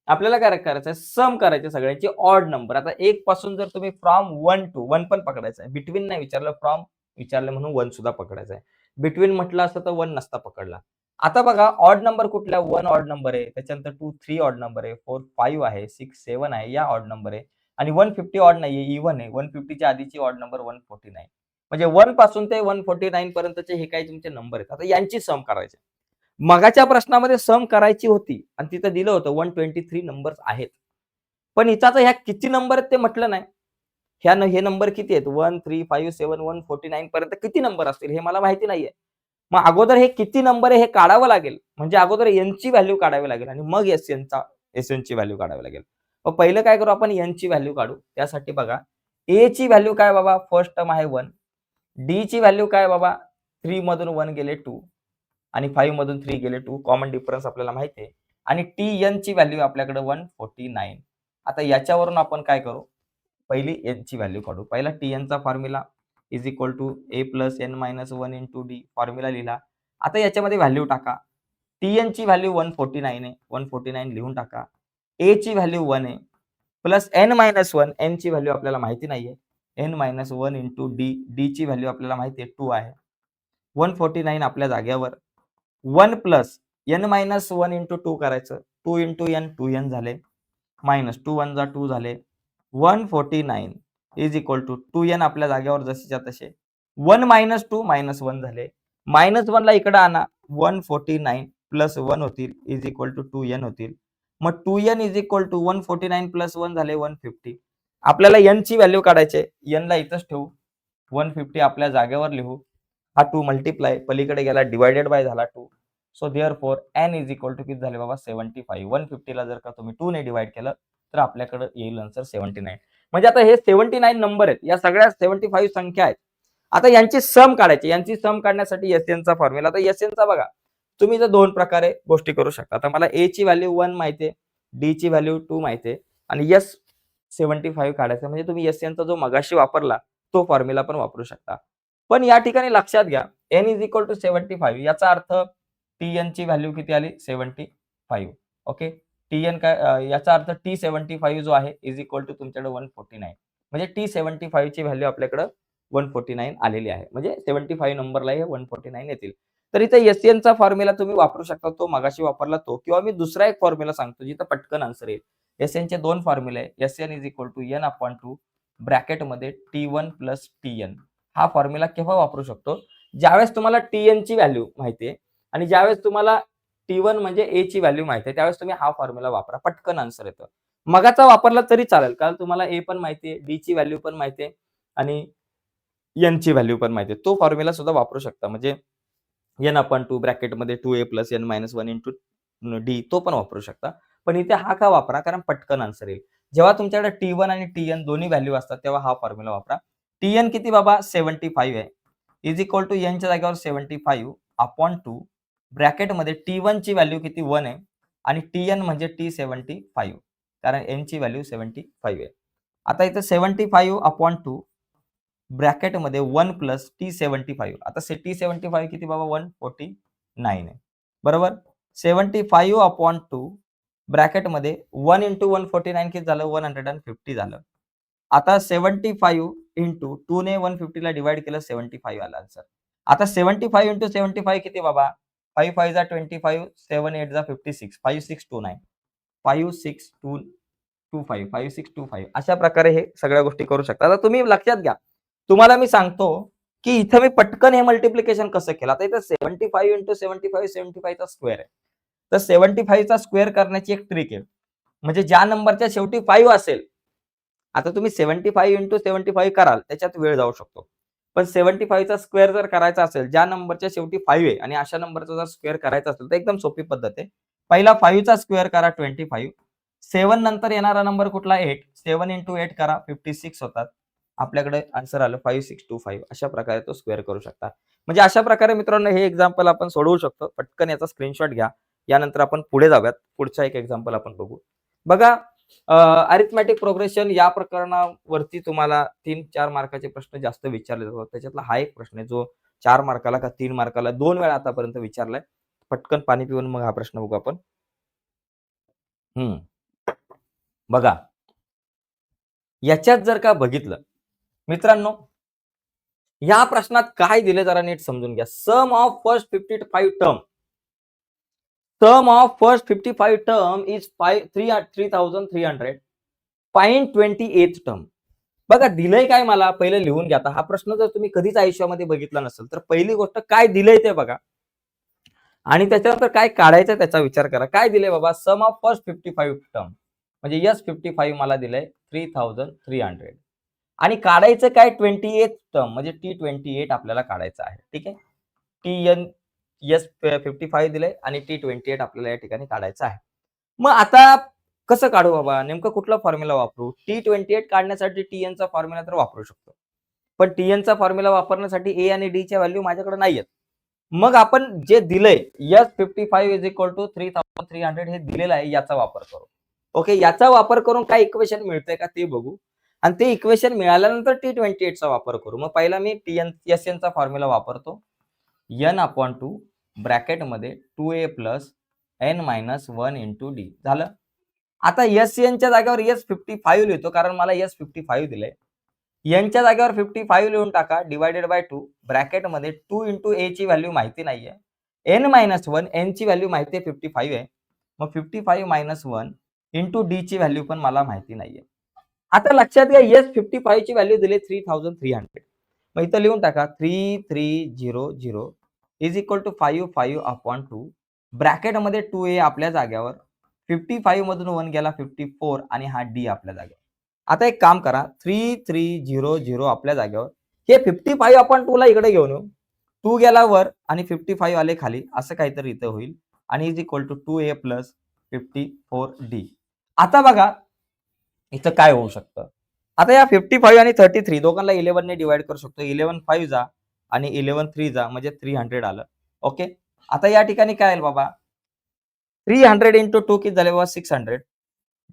आपल्याला काय करायचं सम करायचे सगळ्यांचे ऑड नंबर. आता 1 पासून जर तुम्ही फ्रॉम 1 टू 1 पण पकडायचं आहे. बिटवीन नाही विचारलं फ्रॉम विचारलं म्हणून 1 सुद्धा पकडायचं आहे. बिटवीन म्हटलं असतं तर 1 नसता पकडला. आता बघा ऑड नंबर कुठला 1 ऑड नंबर आहे त्याच्यानंतर 2 3 ऑड नंबर आहे 4 5 आहे 6 7 आहे या ऑड नंबर आहे आणि 150 ऑड नाहीये इव्हन आहे 150च्या आधीची ऑड नंबर 149 म्हणजे 1 पासून ते 149 पर्यंतचे हे काही तुमचे नंबर आहेत. आता यांची सम करायचे. मगाच्या प्रश्नामध्ये सम करायची होती आणि तिथं दिलं होतं 123 नंबर्स आहेत. पण इथं ह्या किती नंबर आहेत ते म्हटलं नाही. हे नंबर किती आहेत 1 3 5 7 149 पर्यंत किती नंबर असतील हे मला माहिती नाहीये. मग अगोदर हे किती नंबर आहे हे काढावं लागेल. म्हणजे अगोदर n ची व्हॅल्यू काढावी लागेल आणि मग एसएन ची व्हॅल्यू काढावी लागेल. मग पहिलं काय करू आपण n ची व्हॅल्यू काढू. त्यासाठी बघा a ची व्हॅल्यू काय बाबा फर्स्ट टर्म आहे 1. d ची व्हॅल्यू काय बाबा 3 मधून 1 गेले 2 आणि 5 मधून 3 गेले 2 कॉमन डिफरन्स आपल्याला माहिती आहे आणि tn ची व्हॅल्यू आपल्याकडे 149. आता याच्यावरून आपण काय करू पहिली n ची व्हॅल्यू काढू. पहिला tn चा formula is equal to a plus n-1 into D formula लिहिला. आता याच्यामध्ये व्हॅल्यू टाका. tn ची व्हॅल्यू 149 आहे 149 लिहून टाका. a ची व्हॅल्यू 1 आहे प्लस n-1 n ची व्हॅल्यू आपल्याला माहिती नाहीये n-1 इंटू डी ची व्हॅल्यू आपल्याला माहिती आहे 2 आहे 149 आपल्या जागेवर 1 प्लस n-1 इंटू 2 करायचं 2 इंटू n 2n झाले मायनस 2 1 जा 2 झाले 149 इज इक्वल टू 2n आपल्या जागेवर जशीच्या तसे 1 मायनस 2 मायनस 1 झाले मायनस 1 ला इकडे आणा 149 प्लस 1 होतील इज इक्वल टू 2n होतील. मग 2n is equal to 149 plus 1 झाले 150. आपल्याला n ची व्हॅल्यू काढायची n ला इथंच ठेवू 150 आपल्या जागेवर लिहू. हा 2 मल्टिप्लाय पलीकडे गेला डिवायडेड बाय झाला 2. So therefore n is equal to किती झाले बाबा 75. 150 ला जर का तुम्ही 2 ने डिवाइड केलं तर आपल्याकडे येईल आन्सर 79. म्हणजे आता हे 79 नंबर आहेत. या सगळ्या 75 संख्या आहेत. आता यांची सम काढायची. यांची सम काढण्यासाठी एसएनचा फॉर्म्युला. आता एसएनचा बघा तुम्ही जर दोन प्रकारे गोष्टी करू शकता. आता मला ए ची व्हॅल्यू 1 माहिती आहे, डी ची व्हॅल्यू 2 माहिती आहे आणि एस 75 काढायचं म्हणजे तुम्ही एसएनचा जो मगाशी वापरला तो फॉर्म्युला पण वापरू शकता. पण या ठिकाणी लक्षात घ्या n इज इक्वल टू 75 याचा अर्थ tn ची व्हॅल्यू किती आली 75. ओके. tn काय याचा अर्थ t75 जो आहे इज इक्वल टू तुमच्याकडे 149 म्हणजे t75 ची व्हॅल्यू आपल्याकडे 149 आलेली आहे. म्हणजे 75 नंबरला हे 149 येतील. तर इथे एसएनचा फॉर्म्युला तुम्ही वापरू शकता. तो मगाशी वापरला तो किंवा मी दुसरा एक फॉर्म्युला सांगतो जिथं पटकन आन्सर येईल. एसएनचे दोन फॉर्म्युले आहे. S N is equal to n/2 ब्रॅकेटमध्ये t1 प्लस tn. हा फॉर्म्युला केव्हा वापरू शकतो? ज्यावेळेस तुम्हाला tn ची व्हॅल्यू माहिती आहे आणि ज्यावेळेस तुम्हाला t1 म्हणजे a ची व्हॅल्यू माहिती आहे त्यावेळेस तुम्ही हा फॉर्म्युला वापरा. पटकन आन्सर येतं. मगाचा वापरला तरी चालेल कारण तुम्हाला a पण माहिती आहे, d ची व्हॅल्यू पण माहिती आहे आणि n ची व्हॅल्यू पण माहिती आहे. तो फॉर्म्युला सुद्धा वापरू शकता. म्हणजे n/2 ब्रॅकेटमध्ये 2a plus n minus 1 into d तो पण वापरू शकता. पण इथे हा का वापरा? कारण पटकन आन्सर येईल. जेव्हा तुमच्याकडे t1 आणि tn दोन्ही व्हॅल्यू असतात तेव्हा हा फॉर्म्युला वापरा. tn किती बाबा 75 आहे. इज इक्वल टू n च्या जागेवर 75 अपॉन 2 ब्रॅकेटमध्ये t1 ची व्हॅल्यू किती 1 आहे आणि tn म्हणजे t75 कारण n ची व्हॅल्यू 75 आहे. आता इथे 75 अपॉन 2 ब्रॅकेटमध्ये 1 प्लस t75. आता t75 किती बाबा 149 आहे. बरोबर. 75 अपॉन 2 ब्रॅकेटमध्ये 1 इंटू 149 किती झालं 150 झालं. आता 75 इंटू 2 ने 150 ला डिवाइड केलं 75 आलं आन्सर. आता 75 इंटू 75 किती बाबा 5 5 जा 25 7 8 जा 56 5629 5625 5625 अशा प्रकारे हे सगळ्या गोष्टी करू शकता. आता तुम्ही लक्षात घ्या तुम्हाला मी सांगतो की इथे मी पटकन हे मल्टिप्लिकेशन कसं केलं. आता इथे 75 इंटू 75 75 चा स्क्वेअर आहे. तर 75 चा स्क्वेअर करण्याची एक ट्रिक आहे. म्हणजे ज्या नंबरच्या शेवटी 5 असेल आता तुम्ही 75 इंटू 75 कराल त्याच्यात वेळ जाऊ शकतो. पण 75 चा स्क्वेअर जर करायचा असेल ज्या नंबरच्या शेवटी 5 आहे आणि अशा नंबरचा जर स्क्वेअर करायचा असेल तर एकदम सोपी पद्धत आहे. पहिला 5 चा स्क्वेअर करा 25. 7 नंतर येणारा नंबर कुठला 8. 7 इंटू 8 करा 56 होतात. आपल्याकडे आन्सर आलं 5625. अशा प्रकारे तो स्क्वेअर करू शकता. म्हणजे अशा प्रकारे मित्रांनो हे एक्झाम्पल आपण सोडवू शकतो. पटकन याचा स्क्रीनशॉट घ्या. यानंतर आपण पुढे जाऊयात. पुढचा एक एक्झाम्पल आपण बघू. बघा अरिथमॅटिक प्रोग्रेशन या प्रकरणावरती तुम्हाला 3-4 मार्काचे प्रश्न जास्त विचारले जातात. त्याच्यातला हा एक प्रश्न आहे जो 4 मार्काला का 3 मार्काला 2 वेळा आतापर्यंत विचारलाय. पटकन पाणी पिऊन मग हा प्रश्न बघू आपण. बघा याच्यात जर का बघितलं मित्रांनो या प्रश्नात काय दिले जरा नीट समजून घ्या. Sum of first 55 term is 3300. Find 28th term. बघा दिलंय काय मला पहिले लिहून घ्या. हा प्रश्न जर तुम्ही कधीच आयुष्यामध्ये बघितला नसेल तर पहिली गोष्ट काय दिलंय ते बघा आणि त्याच्यानंतर काय काढायचं त्याचा विचार करा. काय दिलंय बाबा सम ऑफ फर्स्ट 55 टर्म म्हणजे यस 55 मला दिलंय 3300 आणि काढायचं काय 28th टर्म म्हणजे T28 आपल्याला काढायचं आहे. ठीक आहे. TN यस 55 दिलंय आणि T28 आपल्याला या ठिकाणी काढायचं आहे. मग आता कसं काढू बाबा नेमकं कुठला फॉर्म्युला वापरू. T28 काढण्यासाठी TN चा फॉर्म्युला तर वापरू शकतो. पण TN चा फॉर्म्युला वापरण्यासाठी A आणि D च्या व्हॅल्यू माझ्याकडे नाहीयेत. मग आपण जे दिलंय यस 55 इज इक्वल टू 3300 हे दिलेलं आहे याचा वापर करू. ओके. याचा वापर करून काय इक्वेशन मिळतंय का ते बघू आणि ते इक्वेशन मिळाल्यानंतर T28 चा वापर करू. मग पहिला मी SN चा फॉर्म्युला वापरतो. n/2 ब्रॅकेटमध्ये 2a plus n minus 1 into D झालं. आता SN च्या जागेवर S55 लिहितो कारण मला S55 दिलंय. n च्या जागेवर 55 लिहून टाका डिवायडेड बाय 2 ब्रॅकेटमध्ये 2 इंटू a ची व्हॅल्यू माहिती नाहीये. n मायनस 1 n ची व्हॅल्यू माहिती आहे 55 आहे. मग 55 मायनस 1 इंटू डी ची व्हॅल्यू पण मला माहिती नाहीये. आता लक्षात घ्या S55 ची व्हॅल्यू दिली 3300. मग इथं लिहून टाका 3300 इज इक्वल टू 55 अपॉन 2 ब्रॅकेटमध्ये 2a आपल्या जागेवर 55 मधून 1 गेला 54 आणि हा डी आपल्या जागेवर. आता एक काम करा 3300 आपल्या जागेवर हे 55 आपण 2 ला इकडे घेऊन येऊ, 2 गेला वर आणि 55 आले खाली, असं काहीतरी इथं होईल आणि is equal to 2a plus 54d. आता बघा इथं काय होऊ शकतं. आता या 55 आणि 33 दोघांना 11 ने डिवाइड करू शकतो. 11 5 जा आणि 11 3 जा म्हणजे 300 आलं. ओके. आता या ठिकाणी काय येईल बाबा, 300 इंटू 2 किती झाले बाबा 600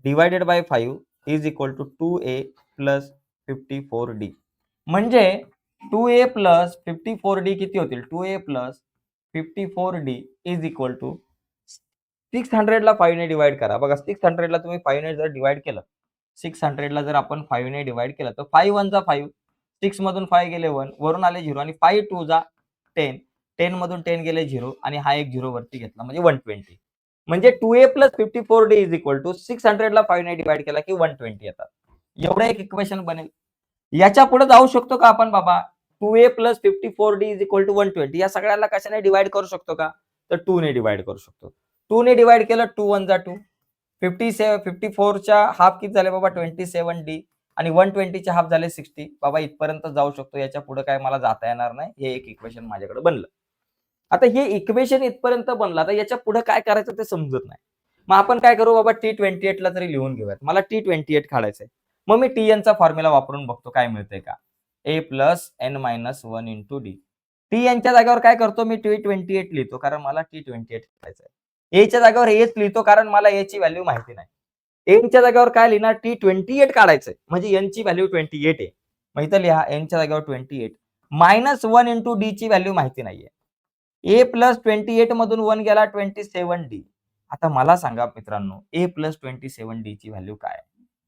divided by 5 is equal to 2a plus 54d. म्हणजे 2a प्लस 54d किती होतील, 2a plus 54d is equal to 600 ला 5 ने डिवाइड करा. बघा 600 ला तुम्ही 5 ने जर डिवाइड केलं, 600 ला जर आपण 5 ने डिवाइड केलं तर 5 1 जा 5, 6 मधून 5 गेले 1, वरून आले 0 आणि 5 2 जा 10, 10 मधून 10 गेले 0 आणि हा एक 0 वरती घेतला म्हणजे 120. म्हणजे 2a plus 54d is equal to 600 ला 5 ने डिवाइड केला की 120 येतात. एवढं एक इक्वेशन बनेल. याच्या पुढे जाऊ शकतो का आपण बाबा, 2a plus 54d is equal to 120 या सगळ्याला कशाने डिवाइड करू शकतो का, तर 2 ने डिवाइड करू शकतो. 2 ने डिवाइड केलं 2 1 जा 2, 54 च्या हाफ किती झाले बाबा 27d आणि 120 चे हाफ झाले 60. बाबा इथपर्यंत जाऊ शकतो, याच्या पुढे काय मला जाता येणार नाही. हे एक इक्वेशन माझ्याकडे बनलं. आता हे इक्वेशन इथपर्यंत बनलं, आता याच्या पुढे काय करायचं ते समजत नाही. मग आपण काय करू बाबा, T28 ला तरी लिहून घेऊयात. मला T28 काढायचंय. मग मी Tn चा फॉर्म्युला वापरून बघतो काय मिळतंय का. a plus n minus 1 into D. Tn च्या जागेवर काय करतो मी T28 लिहितो कारण मला T28 काढायचंय. a च्या जागेवर aच लिहितो कारण मला a ची व्हॅल्यू माहिती नाही. n च्या जागेवर काय लिहिणार, T28 काढायचंय म्हणजे n ची व्हॅल्यू 28 आहे. मग इथं लिहा n च्या जागेवर 28 मायनस 1 इंटू डी ची व्हॅल्यू माहिती नाहीये. a प्लस 28 मधून 1 गेला 27d. आता मला सांगा मित्रांनो, a प्लस 27d ची व्हॅल्यू काय आहे?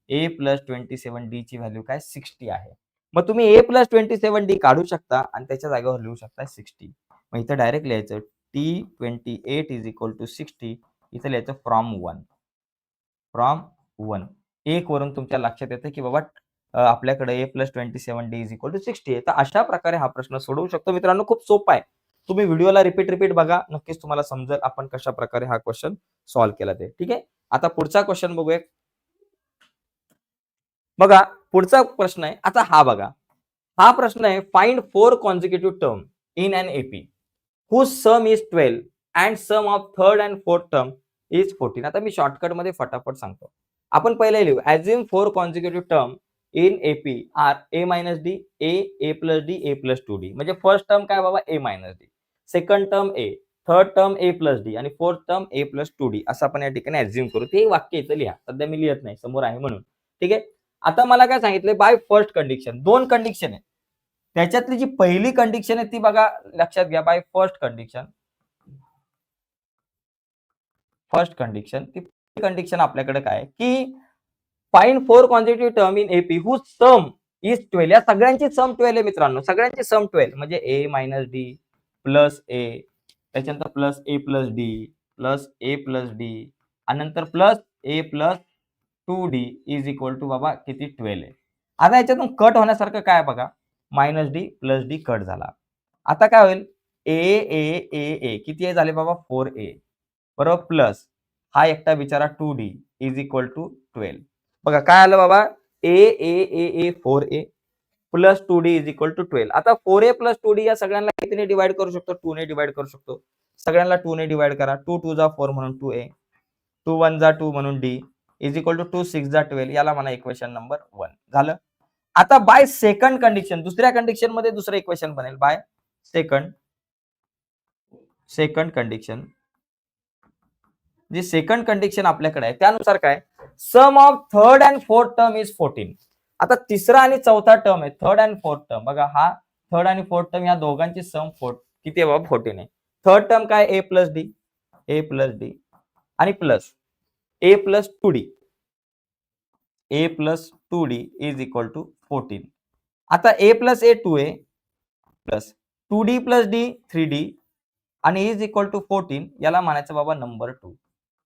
a प्लस 27d ची व्हॅल्यू काय 60 आहे. मग तुम्ही a प्लस 27d काढू शकता आणि त्याच्या जागेवर लिहू शकता 60. मग इथं डायरेक्ट लिहायचं T28 इज इक्वल टू 60. इथं लिहायचं फ्रॉम 1. फ्रॉम 1 1 वरून तुमच्या लक्षात येतं की बाबा आपल्याकडे a plus 27d is equal to 60 आहे. तर अशा प्रकारे हा प्रश्न सोडवू शकतो मित्रांनो. खूप सोपा आहे. तुम्ही व्हिडिओला रिपीट बघा, नक्कीच तुम्हाला समजेल आपण कशा प्रकारे हा क्वेश्चन सॉल्व्ह केला ते. ठीक आहे. आता पुढचा क्वेश्चन बघूया. बघा पुढचा प्रश्न आहे. आता हा बघा, हा प्रश्न आहे, find 4 consecutive term in an AP whose sum is 12 and sum of third and fourth term is 14. आता मी शॉर्टकट मध्ये फटाफट सांगतो. आपण पहिले लिहू, assume 4 consecutive term in AP are a minus d, a plus d, a plus 2d. म्हणजे first term काय बाबा a minus d, second term a, third term a plus d आणि fourth term a plus 2d असं आपण या ठिकाणी assume करू. ते वाक्य इथं लिहा. सध्या मी लिहित नाही, समोर आहे म्हणून. ठीक आहे. आता मला काय सांगितलंय, बाय फर्स्ट कंडिशन. दोन कंडिशन आहे. त्याच्यातली जी पहिली कंडिशन आहे ती बघा लक्षात घ्या. बाय फर्स्ट कंडिशन, ती कंडिशन आपल्याकडे काय की find 4 consecutive term in AP whose sum is 12. या सगळ्यांची सम 12 आहे मित्रांनो. सगळ्यांची सम 12 म्हणजे a minus D plus a, त्याच्यानंतर plus a plus D plus a plus D आणि नंतर plus a plus 2d is equal to बाबा किती 12 आहे. आता याच्यातून कट होण्यासारखं काय बघा, minus D plus D cut झाला. आता काय होईल, ए किती झाले बाबा 4a बरोबर प्लस हा एकटा बिचारा 2d इज इक्वल टू 12. बघा काय आलं बाबा, A 4a plus 2d is equal to 12. आता 4a प्लस 2d या सगळ्यांना कितीने डिवाइड करू शकतो, 2 ने डिवाइड करू शकतो. सगळ्यांना 2 ने डिवाइड करा. 2 2 जा 4 म्हणून 2a, 2 1 जा 2 म्हणून d इज इक्वल टू 2 6 जा 12. याला म्हणा इक्वेशन नंबर 1 झालं. आता बाय सेकंड कंडिशन, दुसऱ्या कंडिशन मध्ये दुसरं इक्वेशन बनेल. बाय सेकंड कंडिशन, जी सेकंड कंडिशन आपल्याकडे आहे त्यानुसार काय, sum of third and fourth term is 14. आता तिसरा आणि चौथा टर्म आहे, थर्ड अँड फोर्थ टर्म. बघा हा थर्ड आणि फोर्थ टर्म या दोघांची सम किती आहे बाबा 14 आहे. थर्ड टर्म काय a प्लस डी आणि plus a plus 2d is equal to 14. आता a plus a 2a plus 2d plus d 3d आणि इज इक्वल टू 14 याला म्हणायचं बाबा नंबर 2.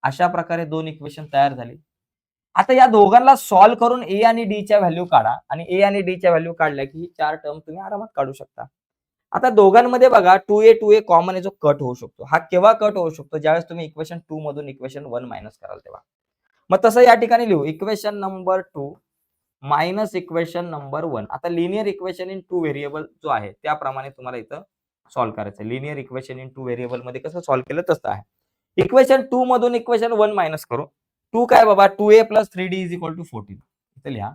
अशा प्रकारे दोन इक्वेशन तयार झाली. आता या दोघांना सॉल्व्ह करून a आणि d च्या व्हॅल्यू काढा आणि a आणि d च्या व्हॅल्यू काढल्या की ही चार टर्म तुम्ही आरामात काढू शकता. आता दोघांमध्ये बघा 2a कॉमन आहे जो कट होऊ शकतो. हा केव्हा कट होऊ शकतो, ज्यावेळेस तुम्ही इक्वेशन 2 मधून इक्वेशन 1 मायनस कराल तेव्हा. मग तसं या ठिकाणी लिहू, equation number 2 minus equation number 1. आता लिनियर इक्वेशन इन 2 व्हेरिएबल जो आहे त्याप्रमाणे तुम्हाला इथं सॉल्व्ह करायचं. लिनियर इक्वेशन इन 2 व्हेरिएबल मध्ये कसं सॉल्व्ह केलं तसं आहे. इक्वेशन 2 मधून इक्वेशन 1 मायनस करू. 2 काय बाबा 2a + 3d = 14. इथे लिहा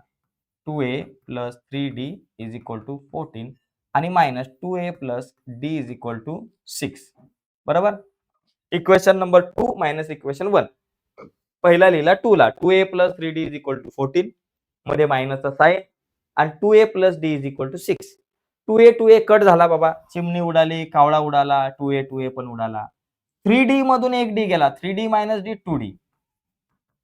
2a + 3d = 14 आणि मायनस 2a + d = 6. बरोबर. Equation number 2 minus equation 1. पहिला लिहिला 2 ला 2a + 3d = 14 मध्ये मायनसचा साइन आणि 2a + d = 6. 2a कट झाला बाबा, चिमणी उडाली, कावळा उडाला, 2a पण उडाला. 3d मधून एक d गेला, 3d - d 2d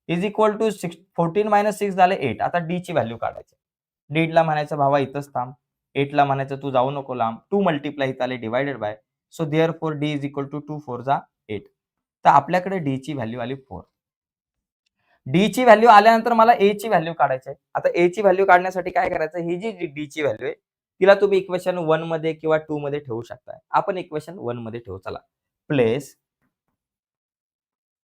= 6. 14 - 6 झाले 8. आता d ची व्हॅल्यू काढायची. d ला म्हणायचं भावा इथंच थांब, 8 ला म्हणायचं तू जाऊ नको लांब, 2 मल्टिप्लाय इथं आले divided by, so therefore d = 2 4 जा 8. तर आपल्याकडे d ची व्हॅल्यू आली 4. d ची व्हॅल्यू आल्यानंतर मला a ची व्हॅल्यू काढायची आहे. आता a ची व्हॅल्यू काढण्यासाठी काय करायचं, ही जी d ची व्हॅल्यू आहे तिला तुम्ही इक्वेशन 1 मध्ये किंवा 2 मध्ये ठेवू शकता. आपण इक्वेशन 1 मध्ये ठेवू. चला, place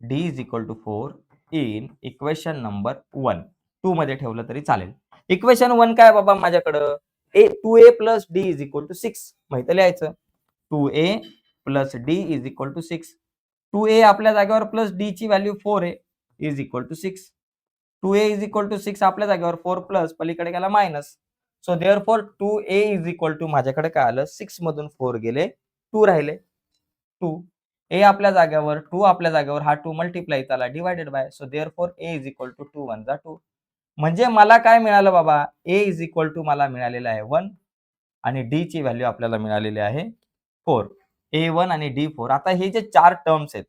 d = 4 in equation number 1. 2 मध्ये ठेवलं तरी चालेल. इक्वेशन 1 काय बाबा माझ्याकडं 2a + d = 6 माहिती लिहायचं. 2a + d = 6. 2a आपल्या जागेवर प्लस d ची व्हॅल्यू 4 आहे = 6. 2a = 6 आपल्या जागेवर 4 प्लस पलीकडे गेला मायनस. सो देअरफॉर 2a = माझ्याकडे काय आलं 6 मधून 4 गेले 2 राहिले 2. a आपल्या जागेवर 2 आपल्या जागेवर हा 2 मल्टिप्लाय झाला divided by, so therefore a = 2 1 जा 2. म्हणजे मला काय मिळालं बाबा a = मला मिळालेलं आहे 1 आणि d ची व्हॅल्यू आपल्याला मिळालेली आहे 4. a1 आणि d4. आता हे जे 4 टर्म्स आहेत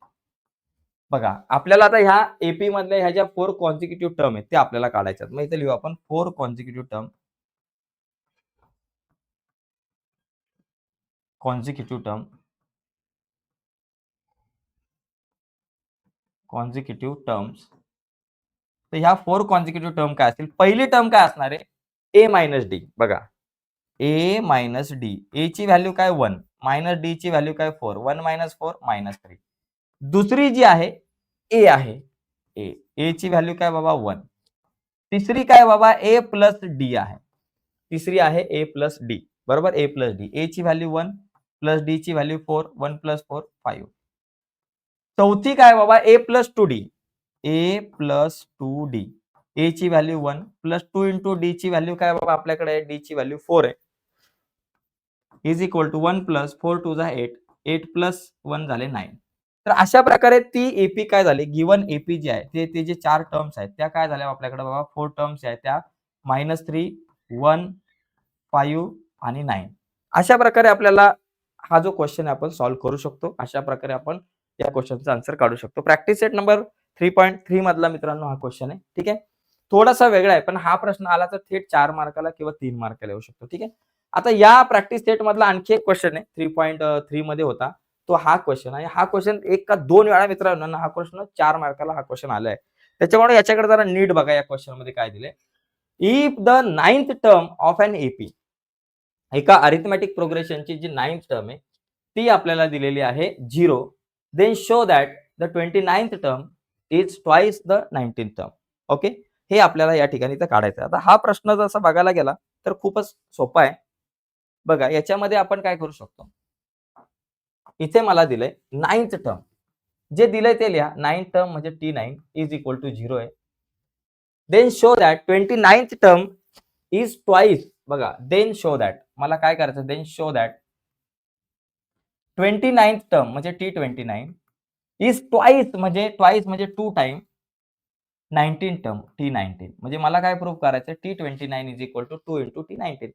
बघा, आपल्याला आता ह्या एपी मधल्या ह्या ज्या 4 कॉन्सिक्युटिव्ह टर्म आहेत ते आपल्याला काढायचे आहेत. मग इथे लिहू आपण 4 consecutive term. Consecutive term consecutive terms. तर ह्या 4 कॉन्सिक्युटिव्ह टर्म काय असतील. पहिली टर्म काय असणार आहे a - d. बघा a - d. a ची व्हॅल्यू काय 1 मायनस d ची व्हॅल्यू काय 4. 1 - 4 -3. दुसरी जी आहे a आहे a ची व्हॅल्यू काय बाबा 1. तिसरी काय बाबा a + d आहे. तिसरी आहे a + d. बरोबर a + d. a ची व्हॅल्यू 1 प्लस d ची व्हॅल्यू 4. 1 + 4 5. चौथी काय बाबा a + 2d. a + 2d. a ची व्हॅल्यू 1 प्लस 2 इंटू d ची व्हॅल्यू काय बाबा आपल्याकडे आहे d ची व्हॅल्यू 4 आहे = 1 + 4 2 जा 8. 8 + 1 झाले 9. तर अशा प्रकारे ती एपी काय झाली गिवन एपी जी आहे ते जे 4 टर्म्स आहेत त्या काय झाल्या आपल्याकडे बाबा 4 टर्म्स आहेत त्या -3 1 5 आणि 9. अशा प्रकारे आपल्याला हा जो क्वेश्चन आहे आपण सॉल्व्ह करू शकतो. अशा प्रकारे आपण या क्वेश्चनचा आन्सर काढू शकतो. प्रॅक्टिस सेट नंबर 3.3 मधला मित्रांनो हा क्वेश्चन आहे. ठीक आहे. थोडासा वेगळा आहे पण हा प्रश्न आला तर थेट 4 मार्काला किंवा 3 मार्काला येऊ शकतो. ठीक आहे. आता या प्रॅक्टिस सेट मधला आणखी एक क्वेश्चन आहे 3.3 मध्ये होता तो हा क्वेश्चन आहे. हा क्वेश्चन एक का 2 वेळा मित्रांनो हा क्वेश्चन 4 मार्काला हा क्वेश्चन आलाय. त्याच्यामुळे याच्याकडे जरा नीट बघा या क्वेश्चन मध्ये काय दिले. If the 9th term of an AP. एका अरिथमॅटिक प्रोग्रेशनची जी 9th टर्म आहे ती आपल्याला दिलेली आहे 0. Then show that the 29th term is twice the 19th term. Okay. हे आपल्याला या ठिकाणी तर काढायचं आहे. आता हा प्रश्न जसा बघायला गेला तर खूपच सोपा आहे. बघा याच्यामध्ये आपण काय करू शकतो. इथे मला दिलंय 9th टर्म. जे दिलंय ते लिहा. 9th टर्म म्हणजे T9 = 0 आहे. Then show that 29th term is twice. बघा देन शो दॅट मला काय करायचं then show that 29th term म्हणजे T29 इज ट्वाइस म्हणजे 2 टाइम 19 टर्म T19. म्हणजे मला काय प्रूव्ह करायचं T29 = 2 × T19.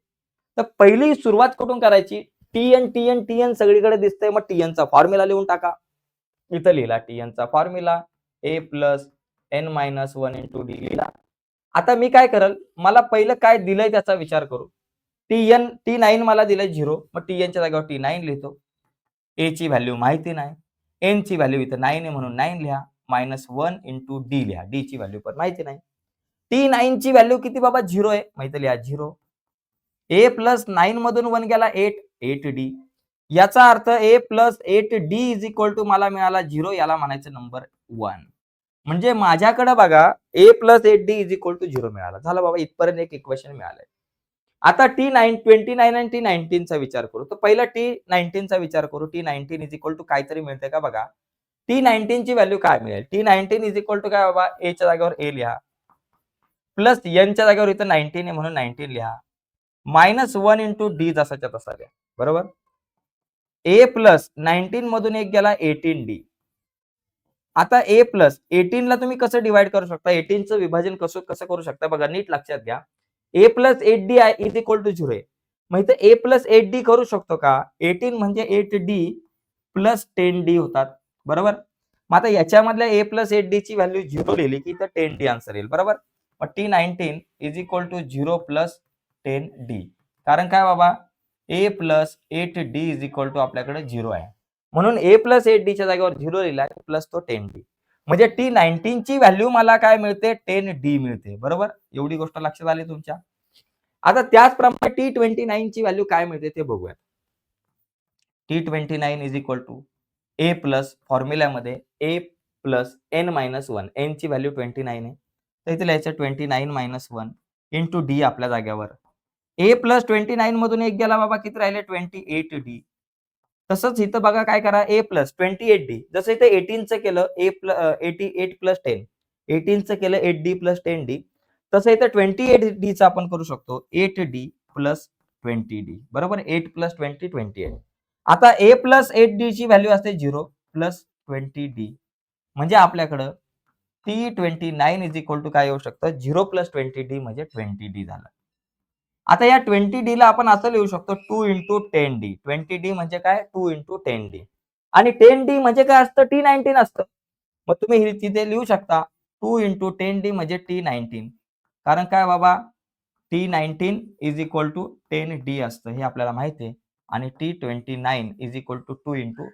तर पहिली सुरुवात कुठून करायची. TN सगळीकडे दिसतंय मग TN चा फॉर्म्युला लिहून टाका. इथं लिहिला TN चा फॉर्म्युला a + n - 1 × d लिहिला. आता मी काय करल मला पहिलं काय दिलंय त्याचा विचार करू. T9 मला दिलंय 0 मग TN च्या जागेवर T9 लिहितो. a ची व्हॅल्यू माहिती नाही. n ची व्हॅल्यू इथं 9 आहे म्हणून 9 लिहा. -1 × d लिहा. d ची व्हॅल्यू पण माहिती नाही. T9 ची व्हॅल्यू किती बाबा 0 आहे माहिती लिहा 0. a + 9 मधून 1 गेला 8d. याचा अर्थ a + 8d = मला मिळाला 0. याला म्हणायचं नंबर 1. म्हणजे माझ्याकडे बघा a plus 8d is equal to 0 मिळाला. झालं बाबा, इथपर्यंत एक इक्वेशन मिळालंय. आता T29 आणि T19 चा विचार करू. तर पहिला T19 चा विचार करू. T19 इज इक्वल टू काहीतरी मिळतंय का बघा. T19 ची व्हॅल्यू काय मिळेल? T19 इज इक्वल टू काय बाबा, A च्या जागेवर A लिहा. प्लस N च्या जागेवर इथं 19 आहे म्हणून 19 लिहा. -1 इंटू D जसाच्या तसा लिहा. बरोबर? A प्लस 19 मधून एक गेला 18D. आता A प्लस 18 ला तुम्ही कसं डिवाइड करू शकता? 18 चं विभाजन कसं करू शकता बघा, नीट लक्षात घ्या. A plus 8D is equal to 0 आहे. मग इथं A प्लस 8D करू शकतो का? 18 म्हणजे 8D प्लस 10D होतात. बरोबर? मग आता याच्यामधल्या A प्लस 8D ची व्हॅल्यू 0 लिहिली की इथं 10D आन्सर येईल. बरोबर? मग T19 is equal to 0 plus 10D. कारण काय बाबा, A plus 8D is equal to आपल्याकडे 0 आहे. म्हणून A प्लस 8D च्या जागेवर 0 लिहिला प्लस तो 10D. म्हणजे T19 ची व्हॅल्यू मला काय मिळते? 10D मिळते. बरोबर? एवढी गोष्ट लक्षात आली तुमच्या. आता त्याचप्रमाणे T29 ची व्हॅल्यू काय मिळते ते बघूया. T29 is equal to A plus फॉर्म्युल्यामध्ये A प्लस N-1. N ची व्हॅल्यू 29 आहे. तर इथे लिहायचं 29 - 1 इंटू D आपल्या जागेवर. A प्लस 29 मधून एक गेला बाबा, किती राहिले? 28D. तसंच इथं बघा काय करा, A प्लस 28D. जसं इथं 18चं केलं 88 प्लस 10. 18चं केलं 8D प्लस 10D. तसं इथं 28Dचं आपण करू शकतो 8D प्लस 20D. बरोबर? 8 प्लस 20 28. आता A प्लस 8D ची व्हॅल्यू असते 0 प्लस 20D. म्हणजे आपल्याकडं T29 इज इक्वल टू काय येऊ शकतं? 0 प्लस 20D म्हणजे 20D झालं. आता या 20D ला आपण असं लिहू शकतो 2 इंटू 10D. 20D म्हणजे काय? 2 इंटू 10D. आणि 10D म्हणजे काय असतं? T19 असतं. मग तुम्ही तिथे लिहू शकता 2 इंटू 10D म्हणजे T19. कारण काय बाबा, T19 is equal to 10D असतं हे आपल्याला माहिती आहे. आणि T29 is equal to 2 into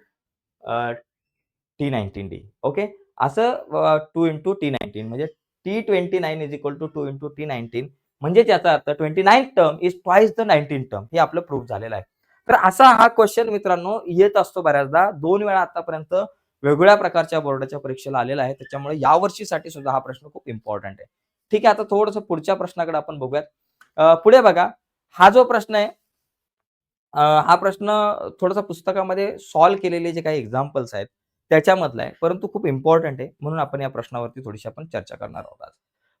T19D. Okay. असं 2 इंटू T19 म्हणजे T29 is equal to 2 into T19 म्हणजे त्याचा अर्थ 29 term is twice the 19 term. हे आपलं प्रूफ झालेलं आहे. तर असा हा क्वेश्चन मित्रांनो येत असतो बऱ्याचदा. 2 वेळा आतापर्यंत वेगवेगळ्या प्रकारच्या बोर्डाच्या परीक्षेला आलेला आहे. त्याच्यामुळे यावर्षीसाठी सुद्धा हा प्रश्न खूप इम्पॉर्टंट आहे. ठीक आहे, आता थोडंसं पुढच्या प्रश्नाकडे आपण बघूयात. पुढे बघा, हा जो प्रश्न आहे, हा प्रश्न थोडासा पुस्तकामध्ये सॉल्व्ह केलेले जे काही एक्झाम्पल्स आहेत त्याच्यामधला आहे, परंतु खूप इम्पॉर्टंट आहे म्हणून आपण या प्रश्नावरती थोडीशी आपण चर्चा करणार आहोत आज.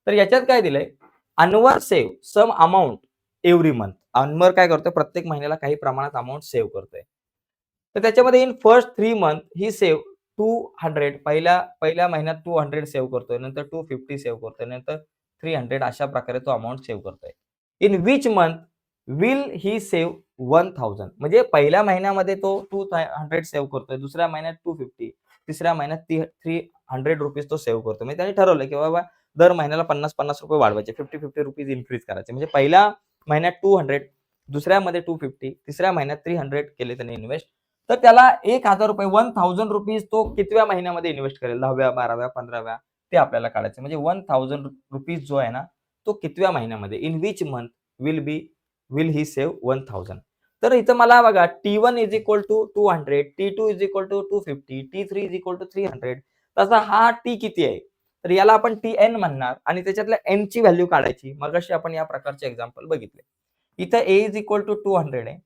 तर याच्यात काय दिलंय, Anwar save some amount every month. Anwar काय करतोय, प्रत्येक महिन्याला काही प्रमाणात अमाउंट सेव्ह करतोय. तर त्याच्यामध्ये in first 3 month he save 200. पहिल्या महिन्यात 200 सेव्ह करतोय, नंतर 250 सेव्ह करतोय, नंतर 300. अशा प्रकारे तो अमाउंट सेव्ह करतोय. In which month will he save 1000. म्हणजे पहिल्या महिन्यामध्ये तो 200 सेव्ह करतोय, दुसऱ्या महिन्यात 250, तिसऱ्या महिन्यात 300 रुपीज तो सेव्ह करतोय. म्हणजे त्याने ठरवलं की बाबा दर महिन्याला 50-50 रुपये वाढवायचे, 50-50 रुपीज इन्क्रीज करायचे. म्हणजे पहिल्या महिन्यात 200, दुसऱ्यामध्ये 250, तिसऱ्या महिन्यात 300 केले त्याने इन्व्हेस्ट. तर त्याला 1000 रुपये 1000 रुपीज तो कितव्या महिन्यामध्ये इन्व्हेस्ट करेल? 10व्या, 12व्या, 15व्या ते आपल्याला काढायचं. म्हणजे 1000 रुपीज जो आहे ना, तो कितव्या महिन्यामध्ये, in which month will he save 1000. तर इथं मला बघा T1 is equal to 200, T2 is equal to 250, T3 is equal to 300. तसा हा T किती आहे? तर याला आपण Tn म्हणणार आणि त्याच्यातल्या n ची व्हॅल्यू काढायची. मगाशी आपण या प्रकारचे एक्झाम्पल बघितले. इथं A इज इक्वल टू 200 आहे.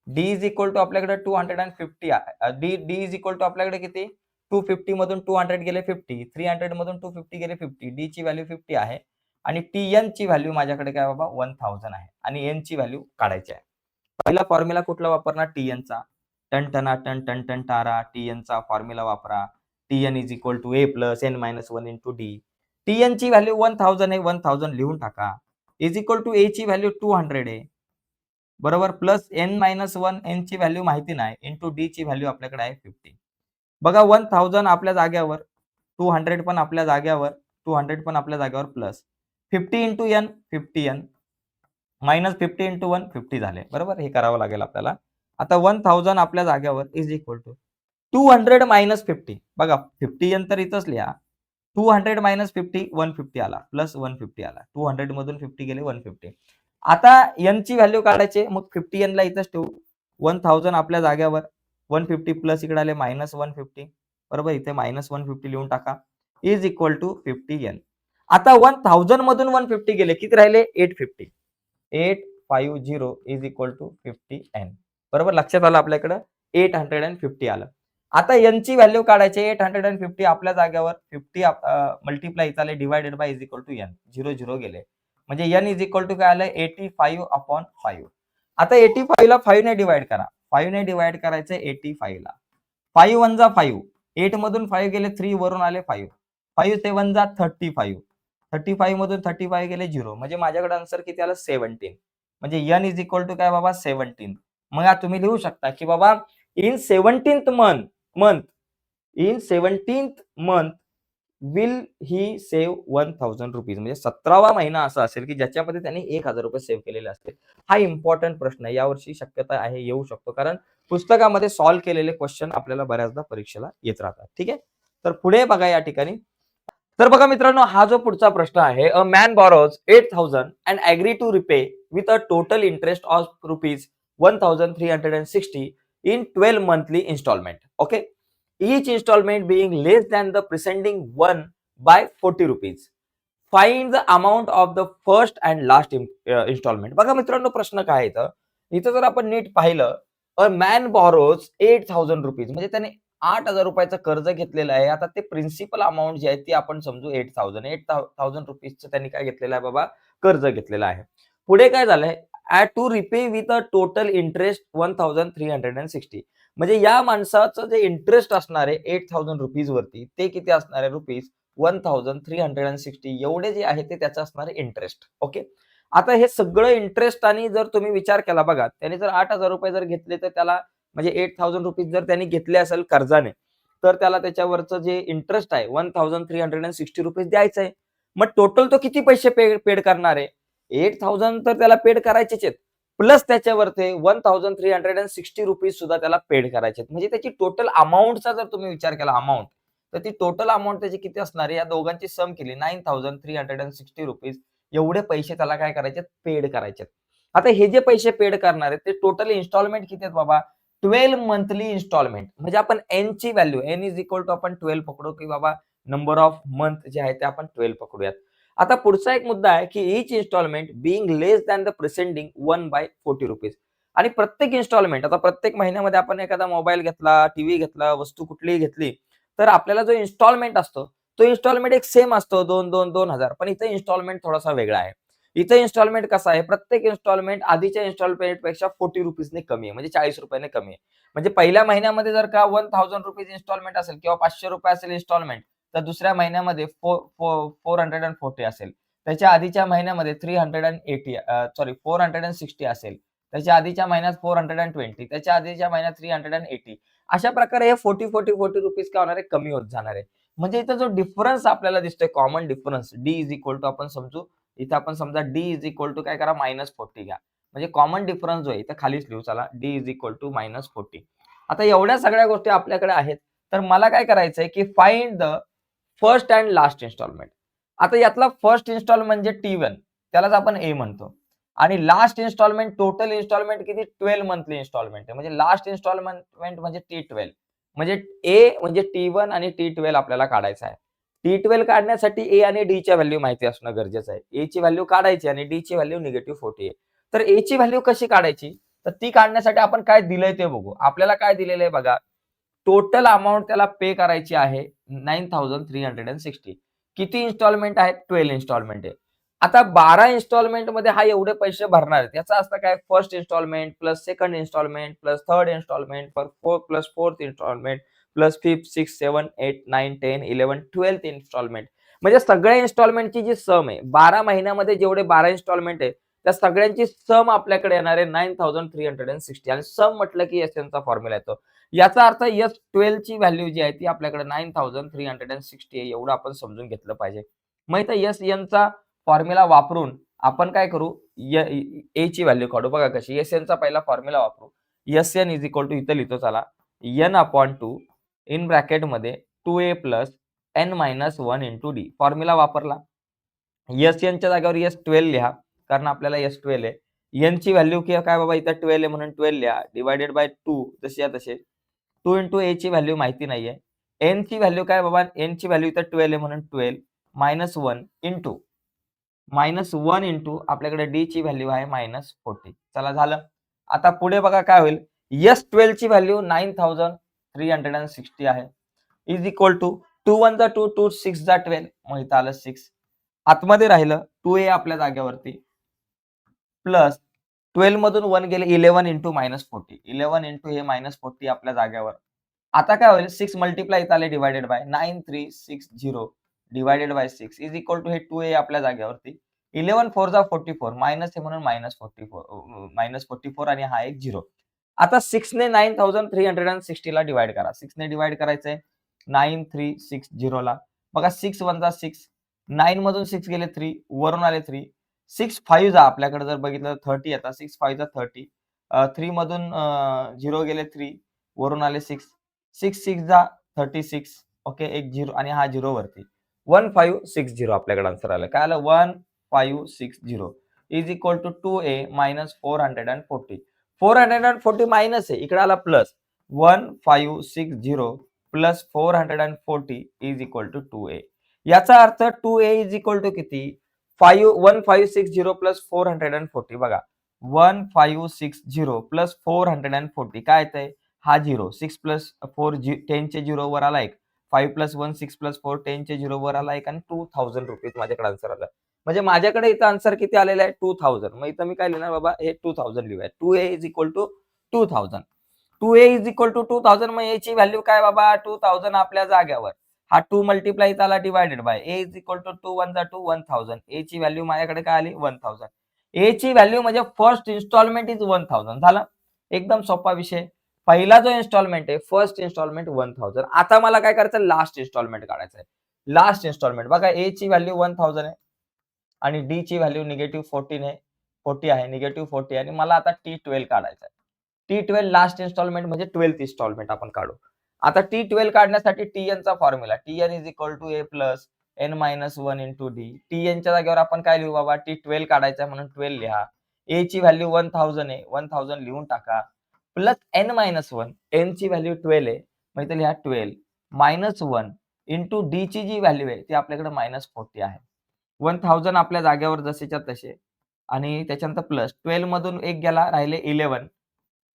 D इज इक्वल टू आपल्याकडे 250 आहे. D इज इक्वल टू आपल्याकडे किती? 250 मधून 200 गेले 50, 300 मधून 250 गेले 50. D ची व्हॅल्यू 50 आहे आणि Tn ची व्हॅल्यू माझ्याकडे काय बाबा 1000 आहे आणि n ची व्हॅल्यू काढायची आहे. पहिला फॉर्म्युला कुठला वापरणार? Tn चा. टन टना टन टन टन टारा Tn चा फॉर्म्युला वापरा. Tn is equal to A plus N-1 into D. Tn ची व्हॅल्यू 1000 आहे, 1000 लिहून टाका. इज इक्वल टू A ची व्हॅल्यू 200 आहे. बरोबर, प्लस N-1 N ची व्हॅल्यू माहिती नाही, इंटू D ची व्हॅल्यू आपल्याकडे आहे 50. बघा 1000 आपल्या जागेवर, 200 पण आपल्या जागेवर, 200 पण आपल्या जागेवर, plus 50 into N 50N, minus 50 into 1 50 झाले. बरोबर, हे करावं लागेल आपल्याला. आता 1000 आपल्या जागेवर इज इक्वल टू 200 मायनस 50. बघा 50N तर इथंच लिहा. 200 मायनस 50 150 आला, प्लस 150 आला. 200 मधून 50 गेले 150. आता N ची व्हॅल्यू काढायची, मग 50N ला इथंच ठेवू. 1000 आपल्या जागेवर, 150 प्लस इकडे आले मायनस 150. बरोबर, इथे मायनस 150 लिहून टाका. Is equal to 50n. आता 1000 मधून 150 गेले, किती राहिले? 850. 850 इज इक्वल टू 50n. बरोबर, लक्षात आलं आपल्याकडं? 850 आलं. आता n ची व्हॅल्यू काढायची. 850 आपल्या जागेवर 50 मल्टिप्लाय झाले divided by is equal to n. 0 0 गेले. म्हणजे n इज इक्वल टू काय आलं? 85/5. आता 85 ला 5 ने डिवाइड करा. 5 ने डिवाइड करायचं 85 ला. 5 1 जा 5. 8 मधून 5 गेले 3, वरून आले 5. 5 7 जा 35. 35 मधून 35 गेले 0. म्हणजे माझ्याकडे आन्सर किती आलं? 17. म्हणजे n इज इक्वल टू काय बाबा? 17. मग तुम्ही लिहू शकता की बाबा in 17th month in 17th month will he save 1000 rupees. म्हणजे 17वा महिना असा असेल की ज्याच्यामध्ये त्यांनी 1000 रुपये सेव्ह केलेले असतील. हा इम्पॉर्टंट प्रश्न आहे. यावर्षी शक्यता आहे येऊ शकतो, कारण पुस्तकामध्ये सॉल्व्ह केलेले क्वेश्चन आपल्याला बऱ्याचदा परीक्षेला येत राहतात. ठीक आहे, तर पुढे बघा या ठिकाणी. तर बघा मित्रांनो, हा जो पुढचा प्रश्न आहे, a man borrows 8000 and agree to repay with a total interest of rupees 1360 in 12 monthly installment. Okay, each installment being less than the preceding one by 40 rupees. Find the amount of the first and last installment. बघा मित्रांनो, प्रश्न काय आहे इथं? इथं जर आपण नीट पाहिलं, अ मॅन बॉरोज 8000 रुपीज, म्हणजे त्याने 8000 रुपयाचं कर्ज घेतलेलं आहे. आता ते प्रिन्सिपल अमाऊंट जी आहे ती आपण समजू 8000 रुपीजचं त्यांनी काय घेतलेलं आहे बाबा? कर्ज घेतलेलं आहे. पुढे काय झालंय? To repay with a total interest 1360. म्हणजे या माणसाचं जे इंटरेस्ट असणार आहे 8000 रुपीज वरती, ते किती असणार आहे? रुपीज 1360 एवढे जे आहे ते त्याचं असणार आहे इंटरेस्ट. ओके, आता हे सगळं इंटरेस्ट आणि जर तुम्ही विचार केला बघा, त्याने जर 8000 रुपये जर घेतले तर त्याला म्हणजे 8000 रुपीज जर त्यांनी घेतले असेल कर्जाने, तर त्याला त्याच्यावरचं जे इंटरेस्ट आहे 1360 रुपीज द्यायचं आहे. मग टोटल तो किती पैसे पेड करणार आहे? 8000 तर त्याला पेड करायचेच आहेत, प्लस त्याच्यावर ते 1360 रुपीज सुद्धा त्याला पेड करायचे आहेत. म्हणजे त्याची टोटल अमाऊंटचा जर तुम्ही विचार केला अमाऊंट, तर ती टोटल अमाऊंट त्याची किती असणार आहे? या दोघांची सम केली 9360 रुपीज एवढे पैसे त्याला काय करायचे? पेड करायचे. आता हे जे पैसे पेड करणार आहेत ते टोटल इन्स्टॉलमेंट किती आहेत बाबा? 12 मंथली इन्स्टॉलमेंट. म्हणजे आपण एन ची value N is equal to आपण 12 पकडू, की बाबा नंबर ऑफ मंथ जे आहे ते आपण 12 पकडूयात. आता पुढचा एक मुद्दा आहे की each instalment being less than the preceding 1/40 rupees. आणि प्रत्येक इन्स्टॉलमेंट, आता प्रत्येक महिन्यामध्ये आपण एखादा मोबाईल घेतला, टीव्ही घेतला, वस्तू कुठलीही घेतली, तर आपल्याला जो इन्स्टॉलमेंट असतो तो इन्स्टॉलमेंट एक सेम असतो, 2,000 पण इथं इन्स्टॉलमेंट थोडासा वेगळा आहे. इथं इन्स्टॉलमेंट कसा आहे? प्रत्येक इन्स्टॉलमेंट आधीच्या इन्स्टॉलमेंट पेक्षा 40 रुपीजने कमी आहे, म्हणजे 40 रुपयाने कमी आहे. म्हणजे पहिल्या महिन्यामध्ये जर का 1000 रुपीज इन्स्टॉलमेंट असेल किंवा 500 रुपये असेल इन्स्टॉलमेंट, तर दुसऱ्या महिन्यामध्ये 440 असेल. त्याच्या आधीच्या महिन्यामध्ये 460 असेल. त्याच्या आधीच्या महिन्यात 420, त्याच्या आधीच्या महिन्यात 380. अशा प्रकारे हे 40 रुपीज काय होणार आहे? कमी होत जाणार आहे. म्हणजे इथं जो डिफरन्स आपल्याला दिसतोय, common difference D is equal to आपण समजू, इथं आपण समजा डी इज इक्वल टू काय करा? -40 घ्या. म्हणजे कॉमन डिफरन्स जो आहे इथं खालीच लिहू, चला डी इज इक्वल टू -40. आता एवढ्या सगळ्या गोष्टी आपल्याकडे आहेत, तर मला काय करायचंय की find the first and last instalment. आता यातला फर्स्ट इन्स्टॉलमेंट म्हणजे T1, त्यालाच आपण ए म्हणतो. आणि लास्ट इन्स्टॉलमेंट, टोटल इन्स्टॉलमेंट किती? 12 मंथली इन्स्टॉलमेंट आहे. म्हणजे लास्ट इन्स्टॉलमेंट म्हणजे T12. म्हणजे ए म्हणजे T1 आणि T12 आपल्याला काढायचा आहे. T12 काढण्यासाठी ए आणि डी च्या व्हॅल्यू माहिती असणं गरजेचं आहे. ए ची व्हॅल्यू काढायची आणि डी ची व्हॅल्यू -40 आहे. तर ए ची व्हॅल्यू कशी काढायची? तर ती काढण्यासाठी आपण काय दिलंय ते बघू. आपल्याला काय दिलेलं आहे बघा. टोटल अमाउंट त्याला पे करायची आहे 9360. किती इन्स्टॉलमेंट आहेत? 12 इन्स्टॉलमेंट आहे. आता 12 इन्स्टॉलमेंट मध्ये हा एवढे पैसे भरणार आहेत. याचा अर्थ काय? First instalment plus second instalment plus third instalment plus fourth instalment plus 5th, 6th, 7th, 8th, 9th, 10th, 11th, 12th instalment. म्हणजे सगळ्या इन्स्टॉलमेंटची जी सम आहे, 12 महिन्यामध्ये जेवढे 12 इन्स्टॉलमेंट आहे त्या सगळ्यांची सम आपल्याकडे येणार आहे 9360. आणि सम म्हटलं की एसएनचा फॉर्म्युला येतो. याचा अर्थ S12 ची व्हॅल्यू जी आहे ती आपल्याकडे 9360 आहे, एवढं आपण समजून घेतलं पाहिजे. मग इथं SN चा फॉर्म्युला वापरून आपण काय करू? ए ची व्हॅल्यू काढू. बघा कशी. SN चा पहिला फॉर्म्युला वापरू. SN इज इक्वल टू इथं लिहितो चला, N/2 इन ब्रॅकेटमध्ये 2A plus N-1 into D. Formula वापरला. SN च्या जागेवर S12 लिहा, कारण आपल्याला S12 आहे. N ची व्हॅल्यू काय बाबा? इथं 12 आहे म्हणून 12 लिहा, डिवायडेड बाय 2 जशी आहे तसे. 2 इंटू ए ची व्हॅल्यू माहिती नाहीये. एन ची व्हॅल्यू काय बाबा, एन ची व्हॅल्यू इथं 12 आहे म्हणून 12 -1 इंटू आपल्याकडे डी ची व्हॅल्यू आहे -40. चला झालं. आता पुढे बघा काय होईल, S12 ची व्हॅल्यू 9360 आहे. इज इक्वल टू 2 1 जा 2, 2 6 जा 12, मग इथं आलं 6. आतमध्ये राहिलं 2a आपल्या जागेवरती प्लस 12 मधून 1 गेले 11 इंटू -40. 11 इंटू हे -40 आपल्या जागेवर. आता काय होईल, 6 मल्टिप्लाय इथं आले divided by 9360 divided by 6 is equal to हे 2a आपल्या जागेवरती. 11 4 जा 44 मायनस आहे म्हणून -44 आणि हा एक 0. आता 6 ने 9360 ला डिवाइड करा. 6 ने डिवाइड करायचंय 9360 ला. बघा 6 1 जा 6, 9 मधून 6 गेले 3, वरून आले 3. 6 5 जा आपल्याकडे जर बघितलं तर 30 येतात. 6 5 जा 30. 3 मधून 0 गेले 3, वरून आले 6. 6 6 जा 36. ओके, एक 0 आणि हा 0 वरती. 1560 आपल्याकडे आन्सर आलं. काय आलं, 1560 is equal to 2a minus 440. 440 minus आहे, इकडे आला plus. 1560 plus 440 is equal to 2a. याचा अर्थ 2a इज इक्वल टू किती, 1560 प्लस 440. बघा 1560 प्लस 440 काय येतंय, हा 0. 6 प्लस 4 10 चे 0 वर आला एक. 5 प्लस 1 6 प्लस 4 10 चे 0 वर आला एक आणि 2000 रुपीज माझ्याकडे आन्सर आला. म्हणजे माझ्याकडे इथं आन्सर किती आलेला आहे, 2000. मग इथं मी काय लिहिणार बाबा, हे 2000 लिहूया. 2a is equal to 2000. 2a is equal to 2000. मग याची व्हॅल्यू काय बाबा, 2000 आपल्या जाग्यावर. हा 2 मल्टिप्लाय इथं आला divided by a is equal to 2 1 जा 2 1000. a ची व्हॅल्यू माझ्याकडे काय आली, 1000. a ची व्हॅल्यू म्हणजे फर्स्ट इन्स्टॉलमेंट इज 1000. झालं, एकदम सोपा विषय. पहिला जो इन्स्टॉलमेंट आहे, फर्स्ट इन्स्टॉलमेंट 1000. आता मला काय करायचं, लास्ट इन्स्टॉलमेंट काढायचं आहे. लास्ट इन्स्टॉलमेंट बघा, a ची व्हॅल्यू 1000 आहे आणि डी ची व्हॅल्यू -14 आहे, 40 आहे, -40 आणि मला आता T12 काढायचा आहे. T12 लास्ट इन्स्टॉलमेंट म्हणजे 12th इन्स्टॉलमेंट आपण काढू. आता T12 काढण्यासाठी Tn चा formula, Tn is equal to a plus n-1 into D. Tn च्या जागेवर आपण काय लिहू बाबा, T12 काढायचा आहे म्हणून 12 लिहा. a ची व्हॅल्यू 1000 आहे, 1000 लिहून टाका. प्लस n-1, n ची व्हॅल्यू 12 आहे, मग इथे लिहा 12 -1 इंटू डी ची जी व्हॅल्यू आहे ती आपल्याकडे -40 आहे. 1000 आपल्या जागेवर जसेच्या तसे आणि त्याच्यानंतर प्लस 12 मधून एक गेला, राहिले 11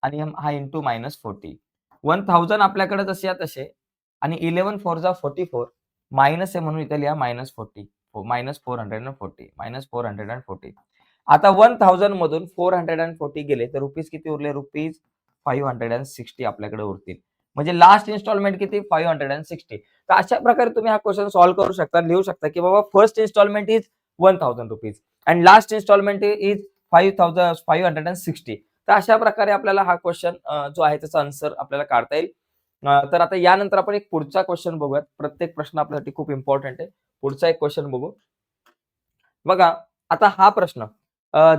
आणि हा इंटू -40. 1000 आपल्याकडे जसे तसे आणि 11 4 जा 44 मायनस आहे म्हणून इथे लिहा -40, -440. आता 1000 मधून 440 गेले तर रुपीज किती उरले, रुपीज 560 आपल्याकडे उरतील. म्हणजे लास्ट इन्स्टॉलमेंट किती, 560. तर अशा प्रकारे तुम्ही हा क्वेश्चन सॉल्व्ह करू शकता, लिहू शकता की बाबा first instalment is 1000 rupees and last instalment is 560. तर अशा प्रकारे आपल्याला हा क्वेश्चन जो आहे त्याचा आन्सर आपल्याला काढता येईल. तर आता यानंतर आपण एक पुढचा क्वेश्चन बघूयात. प्रत्येक प्रश्न आपल्यासाठी खूप इम्पॉर्टंट आहे. पुढचा एक क्वेश्चन बघू. बघा आता हा प्रश्न,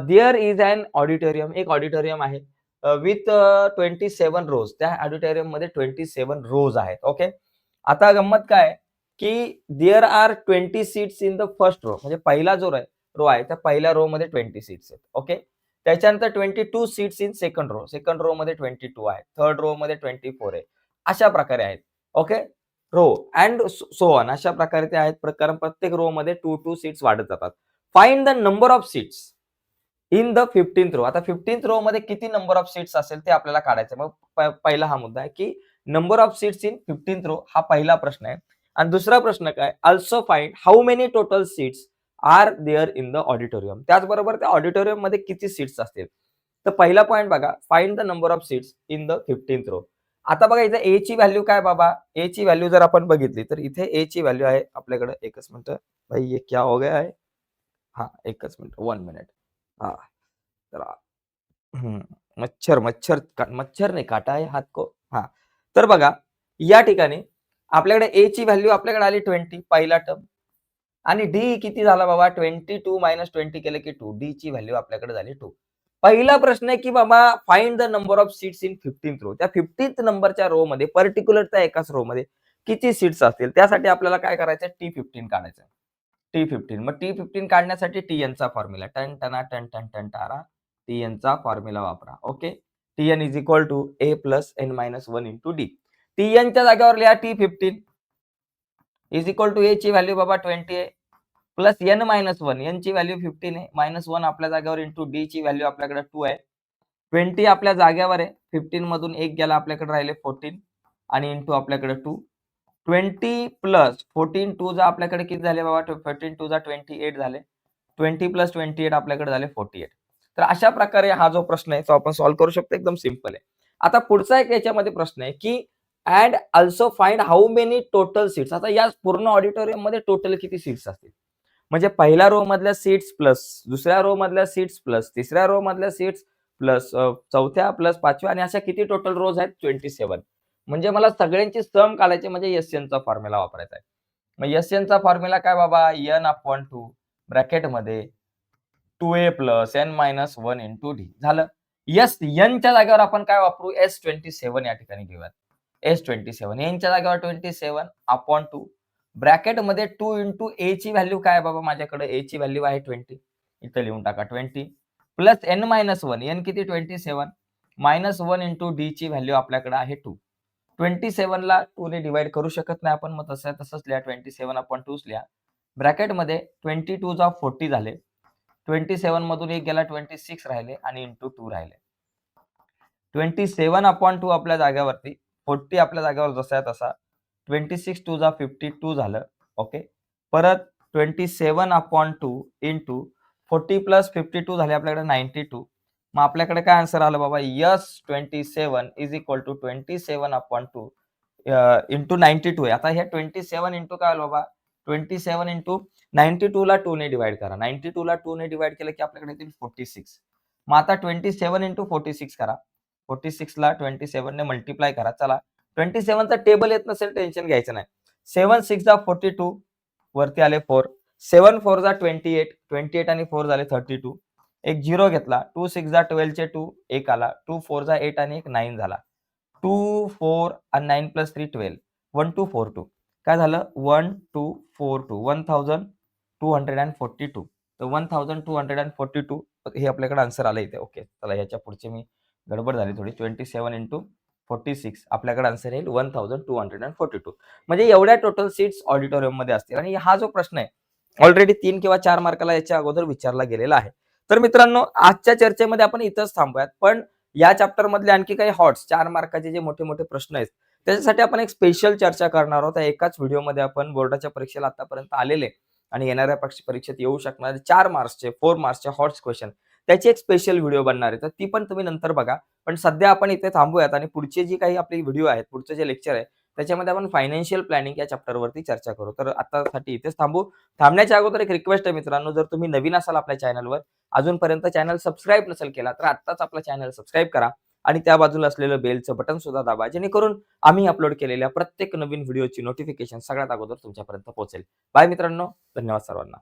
देअर इज अन ऑडिटोरियम, एक ऑडिटोरियम आहे विथ 27 रोज. त्या ऑडिटोरियम मध्ये 27 रोज आहेत. ओके, आता गंमत काय की there are 20 seats in the first row, म्हणजे पहिला जो रो आहे त्या पहिल्या रो मध्ये 20 सीट्स आहेत. ओके, त्याच्यानंतर 22 seats in second row, second row मध्ये 22 आहे, थर्ड रो मध्ये 24 आहे. अशा प्रकारे आहेत. Okay, row and so on, अशा प्रकारे ते आहेत. कारण प्रत्येक रो मध्ये 2 सीट्स वाढत जातात. Find the number of seats in the 15th row. आता 15th रो मध्ये किती नंबर ऑफ सीट्स असेल ते आपल्याला काढायचं. मग पहिला हा मुद्दा आहे की number of seats in 15th row, हा पहिला प्रश्न आहे. आणि दुसरा प्रश्न काय, also find how many total seats are there in the auditorium. त्याचबरोबर त्या ऑडिटोरियम मध्ये किती सीट्स असतील. तर पहिला पॉईंट बघा, find the number of seats in the 15th row. आता बघा इथे ए ची व्हॅल्यू काय बाबा, ए ची व्हॅल्यू जर आपण बघितली तर इथे ए ची व्हॅल्यू आहे आपल्याकडे, एकच मिनिट भाई ये क्या हो गया है, हा एकच मिनिट, 1 मिनिट. हा तर मच्छर मच्छर मच्छर नाही काटा आहे हात को. हा तर बघा या ठिकाणी आपल्याकडे ए ची व्हॅल्यू आपल्याकडे आली 20 पहिला टर्म आणि डी किती झाला बाबा, 22 मायनस 20 केलं की 2. डी ची व्हॅल्यू आपल्याकडे झाली 2. पहिला प्रश्न आहे की बाबा find the number of seats in 15th row. त्या 15th नंबरच्या रो मध्ये पर्टिक्युलर त्या एकाच रो मध्ये किती सीट्स असतील, त्यासाठी आपल्याला काय करायचं, T15 काढायचं. T15, मग T15 काढण्यासाठी Tn चा फॉर्म्युला, टन टना टन टन टन टारा, Tn चा फॉर्म्युला वापरा. Okay, Tn is equal to a plus n-1 into D. Tn च्या जागेवर लिहा T15 इज इक्वल टू ए ची व्हॅल्यू बाबा 20 आहे प्लस n मायनस 1, n ची व्हॅल्यू 15 आहे, मायनस 1 आपल्या जागेवर इंटू डी ची व्हॅल्यू आपल्याकडे 2 आहे, 20 आपल्या जागेवर आहे, 15 मधून एक गेला आपल्याकडे राहिले 14 आणि इंटू आपल्याकडे 2, 20 प्लस 14 2 जा आपल्याकडे किती झाले बाबा, 14 2 जा 28 झाले, 20 प्लस 28 आपल्याकडे झाले 48. तर अशा प्रकारे हा जो प्रश्न आहे तो आपण सॉल्व्ह करू शकतो, एकदम सिंपल आहे. आता पुढचा एक याच्यामध्ये प्रश्न आहे की and also find how many total seats. आता या पूर्ण ऑडिटोरियम मध्ये टोटल किती सीट्स असतील, म्हणजे पहिल्या रो मधल्या सीट्स प्लस दुसऱ्या रो मधल्या सीट्स प्लस तिसऱ्या रो मधल्या सीट्स प्लस चौथ्या प्लस पाचव्या आणि अशा किती टोटल रोज आहेत 27. म्हणजे मला सगळ्यांची सम काढायची, म्हणजे एसएन चा फॉर्म्युला वापरायचा आहे. मग एसएन चा फॉर्म्युला काय बाबा, n/2 ब्रॅकेट मध्ये 2a plus n minus 1 into D झालं. यस n च्या जागेवर आपण काय वापरू, S27 या ठिकाणी घेऊयात. S27 n च्या जागेवर 27/2 ब्रॅकेट मध्ये 2 इंटू a ची व्हॅल्यू काय बाबा, माझ्याकडे a ची व्हॅल्यू आहे 20, इथे लिहून टाका 20 प्लस n मायनस 1, n किती 27 मायनस 1 इंटू डी ची व्हॅल्यू आपल्याकडे आहे 2. 27 ला 2 ने डिवाइड करू शकत नाही आपण, मग तसंच लिहा 27/2 लिहा. ब्रॅकेट मध्ये 22 जा 40 झाले, 27 मधून एक गेला 26 राहिले आणि इंटू 2 राहिले. 27/2 आपल्या जागेवरती, 40 आपल्या जागेवर जसा आहे तसा, 26 2 जा 52 झालं. ओके, परत 27/2 इंटू 40 प्लस 52 झाले आपल्याकडे 92. मग आपल्याकडे काय आन्सर आलं बाबा, S27 is equal to 27/2 into 92 आहे. आता ह्या 27 इंटू काय आलं बाबा, 27 इंटू 92 ला 2 ने डिवाइड करा, 92 ला 2 ने डिवाइड केलं की आपल्याकडे येतील 46. मग आता 27 इंटू 46 करा, 46 ला 27 ने मल्टिप्लाय करा. चला 27 चा टेबल येत नसेल टेन्शन घ्यायचं नाही. 7 6 जा 42 वरती आले 4, 7 4 जा 28, 28 आणि 4 झाले 32. एक 0 घेतला, 2 6 जा 12 चे 2 एक आला, 2 4 जा 8 आणि एक 9 झाला. 2 4 आणि 9 प्लस 3 12, 1242 काय झालं, 1242 1242. तर 1242 हे आपल्याकडे आन्सर आलं इथे. ओके, चला ह्याच्या पुढचे मी गडबड झाली थोडी. 27 इंटू 46 आपल्याकडे आन्सर येईल 1242. म्हणजे एवढ्या टोटल सीट्स ऑडिटोरियम मध्ये असतील. आणि हा जो प्रश्न आहे ऑलरेडी 3 किंवा 4 मार्काला याच्या अगोदर विचारला गेलेला आहे. तर मित्रांनो, आजच्या चर्चेमध्ये आपण इथंच थांबूयात, पण या चॅप्टर मधले आणखी काही हॉट्स 4 मार्काचे जे मोठे मोठे प्रश्न आहेत त्याच्यासाठी आपण एक स्पेशल चर्चा करणार आहोत. एकाच व्हिडिओमध्ये आपण बोर्डाच्या परीक्षेला आतापर्यंत आलेले आणि येणाऱ्या परीक्षेत येऊ शकणारे 4 मार्क्सचे 4 मार्क्सचे हॉट्स क्वेश्चन त्याची एक स्पेशल व्हिडिओ बनणार आहे, तर ती पण तुम्ही नंतर बघा. पण सध्या आपण इथे थांबूयात आणि पुढचे जी काही आपली व्हिडिओ आहेत, पुढचे जे लेक्चर आहे त्याच्यामध्ये आपण फायनान्शियल प्लॅनिंग या चॅप्टरवरती चर्चा करू. तर आतासाठी इथेच थांबू. थांबण्याच्या अगोदर एक रिक्वेस्ट आहे मित्रांनो, जर तुम्ही नवीन असाल आपल्या चॅनलवर, अजूनपर्यंत चॅनल सबस्क्राईब नसेल केला तर आत्ताच आपला चॅनल सबस्क्राईब करा आणि त्या बाजूला असलेलं बेलचं बटन सुद्धा दाबा, जेणेकरून आम्ही अपलोड केलेल्या प्रत्येक नवीन व्हिडिओची नोटिफिकेशन सगळ्यात अगोदर तुमच्यापर्यंत पोहोचेल. बाय मित्रांनो, धन्यवाद सर्वांना.